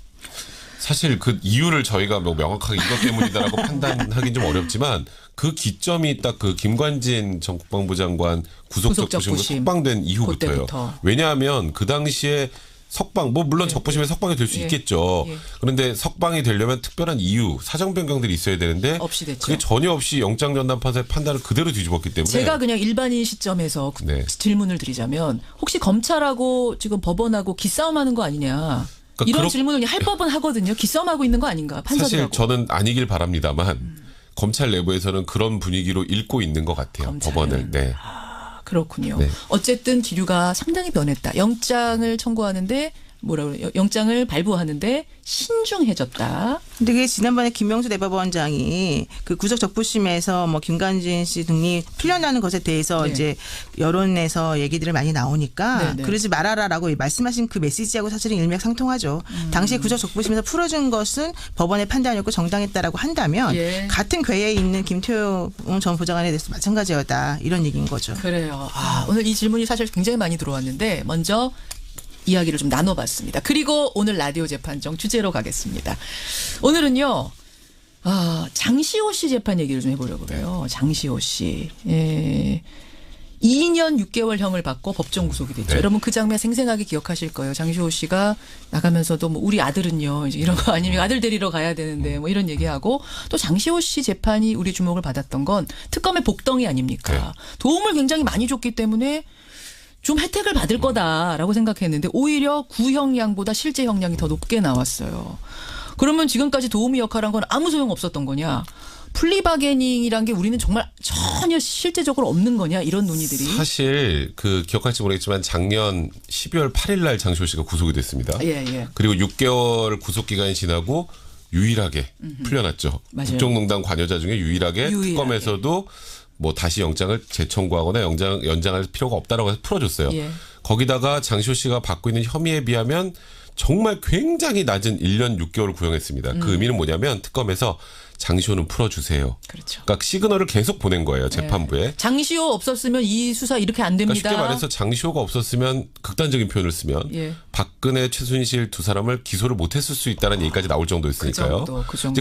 사실 그 이유를 저희가 뭐 명확하게 이것 때문이다라고 판단하기는 좀 어렵지만 그 기점이 딱 그 김관진 전 국방부 장관 구속적부심으로 석방된 이후부터예요. 그때부터. 왜냐하면 그 당시에 석방 뭐 물론 적부심에 석방이 될 수 있겠죠. 그런데 석방이 되려면 특별한 이유 사정 변경들이 있어야 되는데 없이 됐죠. 그게 전혀 없이 영장 전담 판사의 판단을 그대로 뒤집었기 때문에 제가 그냥 일반인 시점에서 질문을 드리자면 혹시 검찰하고 지금 법원하고 기싸움하는 거 아니냐. 그러니까 이런 질문을 할 법은 하거든요. 기싸움하고 있는 거 아닌가 판사들하고. 사실 저는 아니길 바랍니다만 검찰 내부에서는 그런 분위기로 읽고 있는 것 같아요. 검찰은. 법원을. 네. 그렇군요. 어쨌든 기류가 상당히 변했다. 영장을 청구하는데 영장을 발부하는데 신중해졌다. 근데 그게 지난번에 김명수 대법원장이 그 구속적부심에서 뭐 김관진 씨 등이 풀려나는 것에 대해서 이제 여론에서 얘기들이 많이 나오니까 그러지 말아라라고 말씀하신 그 메시지하고 사실은 일맥상통하죠. 당시 구속적부심에서 풀어준 것은 법원의 판단이었고 정당했다라고 한다면 같은 궤에 있는 김태호 전 보좌관에 대해서 마찬가지였다. 이런 얘기인 거죠. 그래요. 오늘 이 질문이 사실 굉장히 많이 들어왔는데 먼저 이야기를 좀 나눠봤습니다. 그리고 오늘 라디오 재판정 주제로 가겠습니다. 오늘은요. 장시호 씨 재판 얘기를 좀 해보려고 그래요. 장시호 씨. 2년 6개월형을 받고 법정 구속이 됐죠. 여러분 그 장면 생생하게 기억하실 거예요. 장시호 씨가 나가면서도 뭐 우리 아들은요. 이제 이런 거 아니면 아들 데리러 가야 되는데 뭐 이런 얘기하고 또 장시호 씨 재판이 우리 주목을 받았던 건 특검의 복덩이 아닙니까? 도움을 굉장히 많이 줬기 때문에 좀 혜택을 받을 거다라고 생각했는데 오히려 구형량보다 실제 형량이 더 높게 나왔어요. 그러면 지금까지 도우미 역할한 건 아무 소용 없었던 거냐? 플리바게닝이란 게 우리는 정말 전혀 실제적으로 없는 거냐? 이런 논의들이. 사실 그 기억할지 모르겠지만 작년 12월 8일 날 장시호 씨가 구속이 됐습니다. 그리고 6개월 구속기간이 지나고 유일하게 풀려났죠. 국정농단 관여자 중에 유일하게 특검에서도 뭐 다시 영장을 재청구하거나 연장할 필요가 없다라고 해서 풀어줬어요. 거기다가 장시호 씨가 받고 있는 혐의에 비하면 정말 굉장히 낮은 1년 6개월 구형했습니다. 그 의미는 뭐냐면 특검에서 장시호는 풀어주세요. 그렇죠. 그러니까 시그널을 계속 보낸 거예요. 재판부에. 장시호 없었으면 이 수사 이렇게 안 됩니다. 그러니까 쉽게 말해서 장시호가 없었으면 극단적인 표현을 쓰면 박근혜, 최순실 두 사람을 기소를 못했을 수 있다는 얘기까지 나올 정도였으니까요.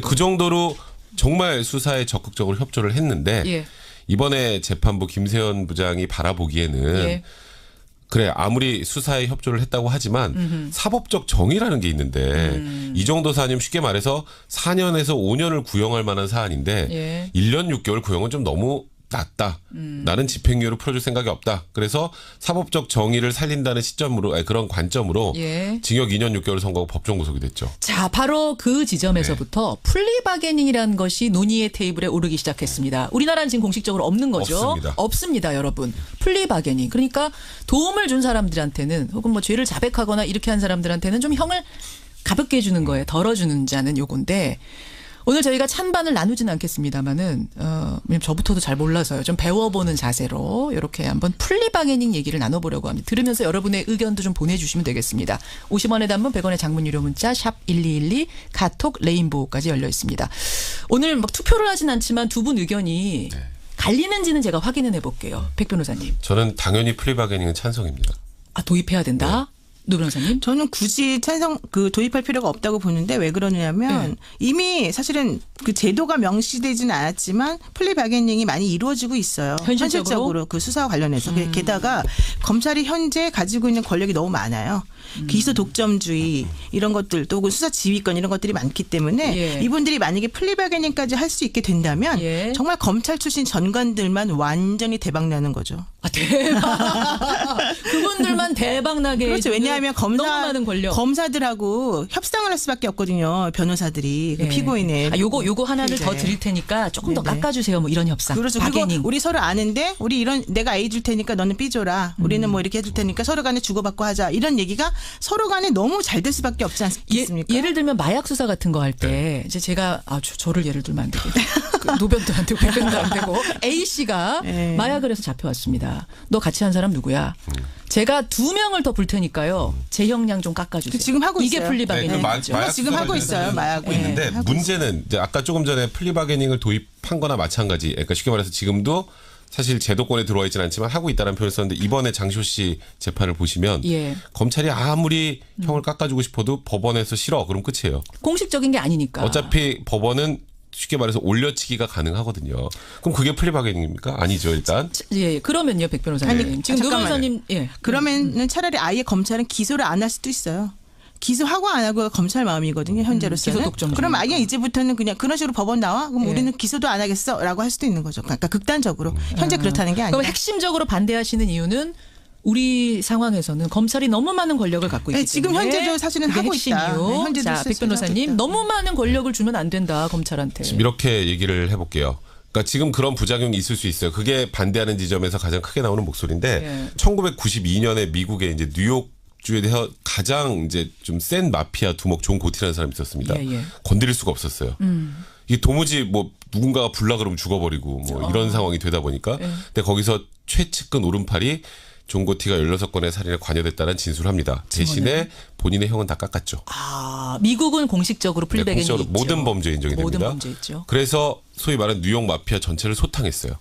그 정도로 정말 수사에 적극적으로 협조를 했는데 이번에 재판부 김세현 부장이 바라보기에는 그래 아무리 수사에 협조를 했다고 하지만 사법적 정의라는 게 있는데 이 정도 사안이면 쉽게 말해서 4년에서 5년을 구형할 만한 사안인데 1년 6개월 구형은 좀 너무 낮다. 나는 집행유예로 풀어줄 생각이 없다. 그래서 사법적 정의를 살린다는 시점으로 그런 관점으로 징역 2년 6개월 선고하고 법정 구속이 됐죠. 자, 바로 그 지점에서부터 플리바게닝이라는 것이 논의의 테이블에 오르기 시작했습니다. 우리나라는 지금 공식적으로 없는 거죠. 없습니다, 여러분. 플리바게닝. 그러니까 도움을 준 사람들한테는 혹은 뭐 죄를 자백하거나 이렇게 한 사람들한테는 좀 형을 가볍게 해주는 거예요. 덜어주는 자는 요건데 오늘 저희가 찬반을 나누지는 않겠습니다만은 저부터도 잘 몰라서요. 좀 배워보는 자세로 이렇게 한번 플리바게닝 얘기를 나눠보려고 합니다. 들으면서 여러분의 의견도 좀 보내주시면 되겠습니다. 50원의 단문 100원의 장문 유료 문자 샵 1212 카톡 레인보우까지 열려 있습니다. 오늘 막 투표를 하진 않지만 두 분 의견이 갈리는지는 제가 확인을 해볼게요. 백 변호사님. 저는 당연히 플리바게닝은 찬성입니다. 도입해야 된다? 노 변호사님? 저는 굳이 도입할 필요가 없다고 보는데 왜 그러냐면 이미 사실은 그 제도가 명시되지는 않았지만 플리바게닝이 많이 이루어지고 있어요. 현실적으로 그 수사와 관련해서. 게다가 검찰이 현재 가지고 있는 권력이 너무 많아요. 기소 독점주의 이런 것들 또 수사 지휘권 이런 것들이 많기 때문에 예. 이분들이 만약에 플리바게닝까지 할 수 있게 된다면 예. 정말 검찰 출신 전관들만 완전히 대박 나는 거죠. 아, 대박. 그분들만 대박 나게. 그렇죠. 왜냐하면 너무 많은 권력. 검사들하고 협상을 할 수밖에 없거든요. 변호사들이 그 예. 피고인의. 아, 요거 하나를 더 피해자의. 드릴 테니까 조금 더 네네. 깎아주세요. 뭐 이런 협상. 그렇죠. 바게닝. 그리고 우리 서로 아는데 우리 내가 A 줄 테니까 너는 B 줘라. 우리는 뭐 이렇게 해줄 테니까 서로 간에 주고받고 하자. 이런 얘기가 서로 간에 너무 잘 될 수밖에 없지 않습니까? 예를 들면 마약 수사 같은 거 할 때 이제 제가 저를 예를 들면 안 되고 그 노변도 안 되고 배변도 안 되고 A 씨가 네. 마약을 해서 잡혀왔습니다. 너 같이 한 사람 누구야? 제가 2명을 더 불 테니까요. 제 형량 좀 깎아주세요. 지금 하고 이게 있어요. 플리바게닝. 네, 거죠. 마약 지금 수사를 하고 있어요. 마약을. 있는데 하고 문제는 이제 아까 조금 전에 플리바게닝을 도입한 거나 마찬가지. 그러니까 쉽게 말해서 지금도 사실 제도권에 들어와 있지는 않지만 하고 있다는 표현을 썼는데 이번에 장시호 씨 재판을 보시면 예. 검찰이 아무리 형을 깎아주고 싶어도 법원에서 싫어. 그럼 끝이에요. 공식적인 게 아니니까. 어차피 법원은 쉽게 말해서 올려치기가 가능하거든요. 그럼 그게 플리바게닝입니까? 아니죠, 일단. 예, 그러면요, 백 변호사님. 아니, 지금 노 잠깐만요. 변호사님, 예. 그러면은 차라리 아예 검찰은 기소를 안 할 수도 있어요. 기소하고 안 하고가 검찰 마음이거든요. 현재로서는. 기소 독점주의니까. 그럼 아예 이제부터는 그냥 그런 식으로 법원 나와? 그럼 예. 우리는 기소도 안 하겠어라고 할 수도 있는 거죠. 그러니까 극단적으로. 현재 그렇다는 게 아니라. 그럼 핵심적으로 반대하시는 이유는 우리 상황에서는 검찰이 너무 많은 권력을 갖고 있기 네, 지금 때문에 현재도 사실은 그게 하고 핵심 있다. 이유. 네, 현재도 자, 백 사실은 하고 변호사님 있다. 너무 많은 권력을 주면 안 된다 검찰한테. 지금 이렇게 얘기를 해볼게요. 그러니까 지금 그런 부작용이 있을 수 있어요. 그게 반대하는 지점에서 가장 크게 나오는 목소리인데 예. 1992년에 미국의 이제 뉴욕주에 대해서 가장 이제 좀 센 마피아 두목 존 고티라는 사람이 있었습니다. 예, 예. 건드릴 수가 없었어요. 이게 도무지 뭐 누군가가 불나 그러면 죽어버리고 뭐 이런 상황이 되다 보니까 근데 거기서 최측근 오른팔이 존 고티가 16건의 살인에 관여됐다는 진술을 합니다. 대신에 본인의 형은 다 깎았죠. 아, 미국은 공식적으로 플리베갱이 있죠. 모든 범죄 인정이 모든 됩니다. 범죄 있죠. 그래서 소위 말하는 뉴욕 마피아 전체를 소탕했어요.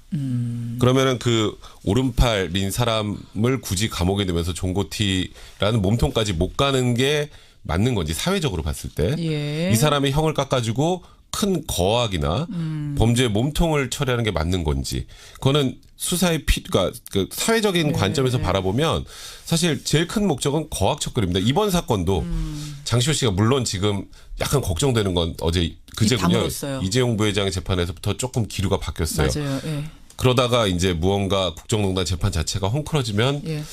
그러면은 그 오른팔인 사람을 굳이 감옥에 넣으면서 존 고티라는 몸통까지 못 가는 게 맞는 건지 사회적으로 봤을 때 이 예. 사람이 형을 깎아주고 큰 거악이나 범죄의 몸통을 처리하는 게 맞는 건지 그거는 수사의 그러니까 그 사회적인 관점에서 바라보면 사실 제일 큰 목적은 거악 척결입니다. 이번 사건도 장시호 씨가 물론 지금 약간 걱정되는 건 어제 그제군요. 다물었어요. 이재용 부회장의 재판에서부터 조금 기류가 바뀌었어요. 맞아요. 예. 그러다가 이제 무언가 국정농단 재판 자체가 헝클어지면 예.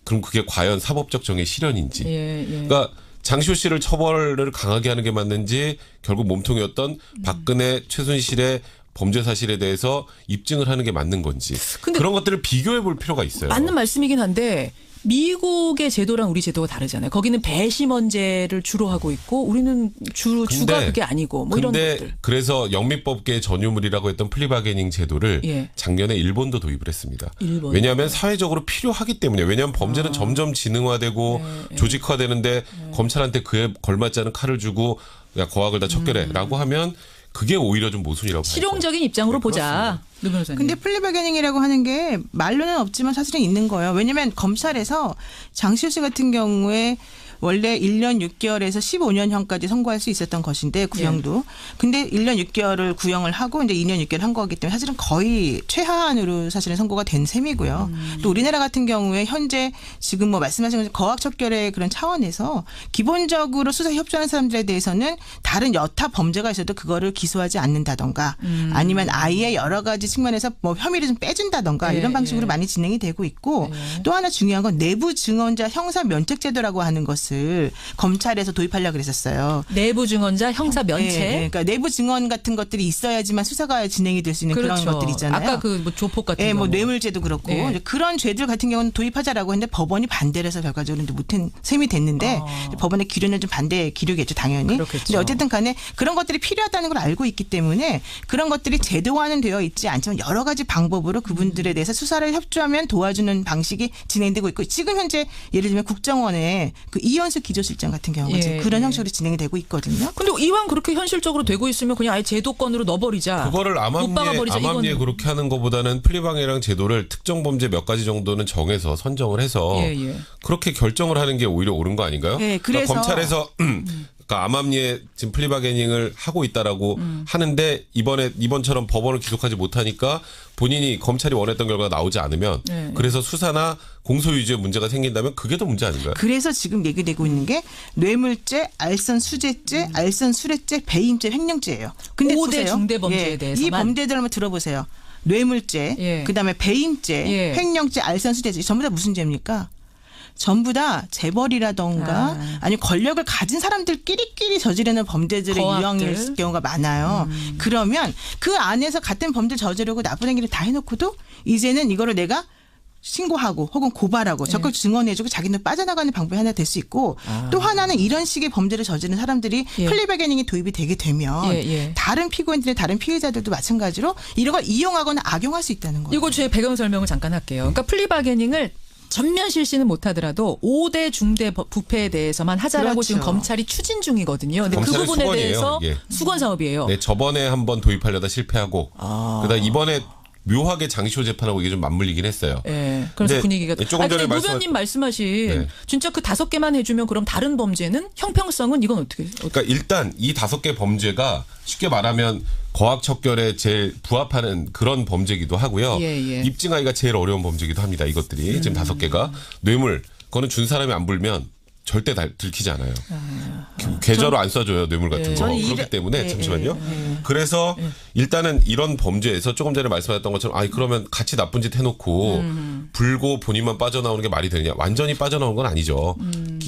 그럼 그게 과연 사법적 정의 실현인지. 예. 예. 그러니까 장시호 씨를 처벌을 강하게 하는 게 맞는지 결국 몸통이었던 박근혜 최순실의 범죄 사실에 대해서 입증을 하는 게 맞는 건지 근데 그런 것들을 비교해 볼 필요가 있어요. 맞는 말씀이긴 한데 미국의 제도랑 우리 제도가 다르잖아요. 거기는 배심원제를 주로 하고 있고 우리는 주가 그게 아니고 뭐 이런 근데 것들. 그래서 영미법계의 전유물이라고 했던 플리바게닝 제도를 예. 작년에 일본도 도입을 했습니다. 일본. 왜냐하면 사회적으로 필요하기 때문에 왜냐하면 범죄는 점점 지능화되고 조직화되는데 검찰한테 그에 걸맞지 않은 칼을 주고 야 거악을 다 척결해라고 하면 그게 오히려 좀 모순이라고 봐요. 실용적인 입장으로 보자. 노 변호사님. 근데 플리바게닝이라고 하는 게 말로는 없지만 사실은 있는 거예요. 왜냐하면 검찰에서 장시호 씨 같은 경우에 원래 1년 6개월에서 15년형까지 선고할 수 있었던 것인데 구형도. 근데 1년 6개월을 구형을 하고 이제 2년 6개월 한 거기 때문에 사실은 거의 최하한으로 사실은 선고가 된 셈이고요. 또 우리나라 같은 경우에 현재 지금 뭐 말씀하신 것처럼 거학척결의 그런 차원에서 기본적으로 수사 협조하는 사람들에 대해서는 다른 여타 범죄가 있어도 그거를 기소하지 않는다던가 아니면 아예 여러 가지 측면에서 뭐 혐의를 좀 빼준다던가 이런 방식으로 많이 진행이 되고 있고 또 하나 중요한 건 내부 증언자 형사 면책제도라고 하는 것을 검찰에서 도입하려고 그랬었어요. 내부 증언자 형사 면책. 네, 그러니까 내부 증언 같은 것들이 있어야지만 수사가 진행이 될 수 있는 그렇죠. 그런 것들이 있잖아요. 아까 그 뭐 조폭 같은 네, 경우. 뭐 뇌물죄도 그렇고 네. 이제 그런 죄들 같은 경우는 도입하자라고 했는데 법원이 반대를 해서 결과적으로 이제 못한 셈이 됐는데 법원의 기류는 좀 반대 기류겠죠, 당연히. 그렇겠죠. 근데 어쨌든 간에 그런 것들이 필요하다는 걸 알고 있기 때문에 그런 것들이 제도화는 되어 있지 않지만 여러 가지 방법으로 그분들에 대해서 수사를 협조하면 도와주는 방식이 진행되고 있고 지금 현재 예를 들면 국정원의 그 이현수 기조실장 같은 경우가 지금 그런 형식으로 진행이 되고 있거든요. 근데 이왕 그렇게 현실적으로 되고 있으면 그냥 아예 제도권으로 넣어버리자. 그거를 암암리에 그렇게 하는 것보다는 플리바게닝 제도를 특정 범죄 몇 가지 정도는 정해서 선정을 해서 그렇게 결정을 하는 게 오히려 옳은 거 아닌가요? 네, 그래서 그러니까 검찰에서 그러니까 암암리에 지금 플리바게닝을 하고 있다라고 하는데 이번처럼 법원을 기소하지 못하니까 본인이 검찰이 원했던 결과가 나오지 않으면 그래서 수사나 공소유지에 문제가 생긴다면 그게 더 문제 아닌가요? 그래서 지금 얘기되고 있는 게 뇌물죄, 알선수재죄, 알선수뢰죄, 배임죄, 횡령죄예요. 근데 5대 보세요. 중대 범죄에 대해서만. 이 범죄들 한번 들어보세요. 뇌물죄, 그다음에 배임죄, 횡령죄, 알선수재죄 전부 다 무슨 죄입니까? 전부 다 재벌이라던가 아니면 권력을 가진 사람들끼리끼리 저지르는 범죄들의 유형일 경우가 많아요. 그러면 그 안에서 같은 범죄를 저지르고 나쁜 행위를 다 해놓고도 이제는 이거를 내가 신고하고 혹은 고발하고 적극 증언해주고 자기는 빠져나가는 방법이 하나 될 수 있고 또 하나는 이런 식의 범죄를 저지르는 사람들이 플리바게닝이 도입이 되게 되면 다른 피고인들의 다른 피해자들도 마찬가지로 이런 걸 이용하거나 악용할 수 있다는 거예요. 이거 제 배경 설명을 잠깐 할게요. 그러니까 플리바게닝을 전면 실시는 못하더라도 5대 중대 부패에 대해서만 하자라고 그렇죠. 지금 검찰이 추진 중이거든요. 근데 그 검찰의 부분에 수건이에요, 대해서 이게. 수건 사업이에요. 네, 저번에 한번 도입하려다 실패하고 그다음 이번에 묘하게 장시호 재판하고 이게 좀 맞물리긴 했어요. 네, 그래서 분위기가. 조금 전에 노변님 말씀하신 진짜 그 5개만 해주면 그럼 다른 범죄는 형평성은 이건 어떻게? 그러니까 일단 이 5개 범죄가 쉽게 말하면 거학척결에 제일 부합하는 그런 범죄이기도 하고요. 입증하기가 제일 어려운 범죄이기도 합니다. 이것들이 지금 5개가 뇌물 그거는 준 사람이 안 불면 절대 들키지 않아요. 계좌로 안 써줘요. 뇌물 같은 거. 그렇기 때문에 잠시만요. 그래서 일단은 이런 범죄에서 조금 전에 말씀하셨던 것처럼 그러면 같이 나쁜 짓 해놓고 불고 본인만 빠져나오는 게 말이 되느냐. 완전히 빠져나오는 건 아니죠.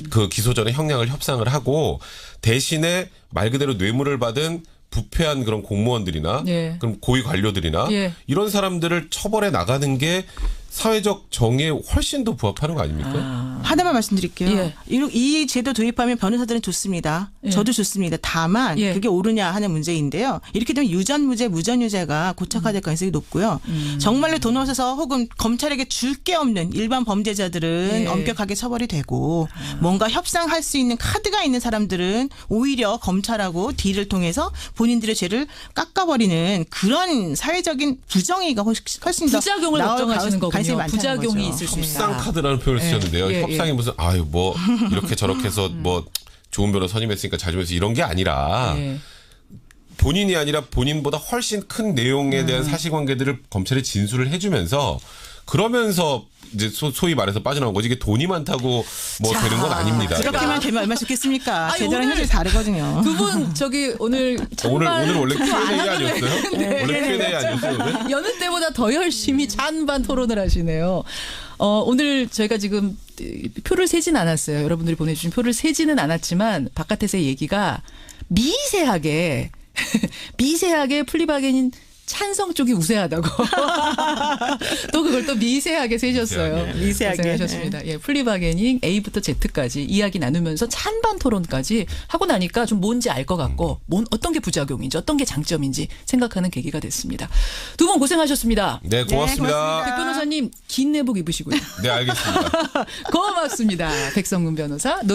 그 기소 전에 형량을 협상을 하고 대신에 말 그대로 뇌물을 받은 부패한 그런 공무원들이나 그럼 고위 관료들이나 이런 사람들을 처벌해 나가는 게 사회적 정의에 훨씬 더 부합하는 거 아닙니까? 하나만 말씀드릴게요. 이 제도 도입하면 변호사들은 좋습니다. 저도 좋습니다. 다만 그게 옳으냐 하는 문제인데요. 이렇게 되면 유전무죄, 무전유죄가 고착화될 가능성이 높고요. 정말로 돈 없어서 혹은 검찰에게 줄 게 없는 일반 범죄자들은 엄격하게 처벌이 되고 뭔가 협상할 수 있는 카드가 있는 사람들은 오히려 검찰하고 딜을 통해서 본인들의 죄를 깎아버리는 그런 사회적인 부정의가 훨씬 더 부작용을 걱정하시는 거군요. 부작용이 있을 수 있다. 협상 카드라는 표현을 쓰셨는데요. 협상이 무슨 뭐 이렇게 저렇게 해서 뭐 좋은 변호 선임했으니까 잘 좀 해서 이런 게 아니라 본인이 아니라 본인보다 훨씬 큰 내용에 대한 사실관계들을 검찰에 진술을 해주면서 그러면서 이제 소위 말해서 빠져나온 거지 이게 돈이 많다고 뭐 되는 건 아닙니다. 그렇게만 되면 얼마나 좋겠습니까? 제도랑 현실이 다르거든요. 두 분 오늘 오늘 원래 Q&A 아니었어요? 원래 Q&A 아니었어요? 여느 때보다 더 열심히 찬반 토론을 하시네요. 오늘 저희가 지금 표를 세진 않았어요. 여러분들이 보내주신 표를 세지는 않았지만 바깥에서의 얘기가 미세하게 플리바게닝 찬성 쪽이 우세하다고. 또 그걸 또 미세하게 세셨어요. 미세하게 하셨습니다. 플리바게닝 A부터 Z까지 이야기 나누면서 찬반 토론까지 하고 나니까 좀 뭔지 알 것 같고 어떤 게 부작용인지 어떤 게 장점인지 생각하는 계기가 됐습니다. 두 분 고생하셨습니다. 네, 고맙습니다. 백 변호사님 긴 내복 입으시고요. 네, 알겠습니다. 고맙습니다. 백성문 변호사.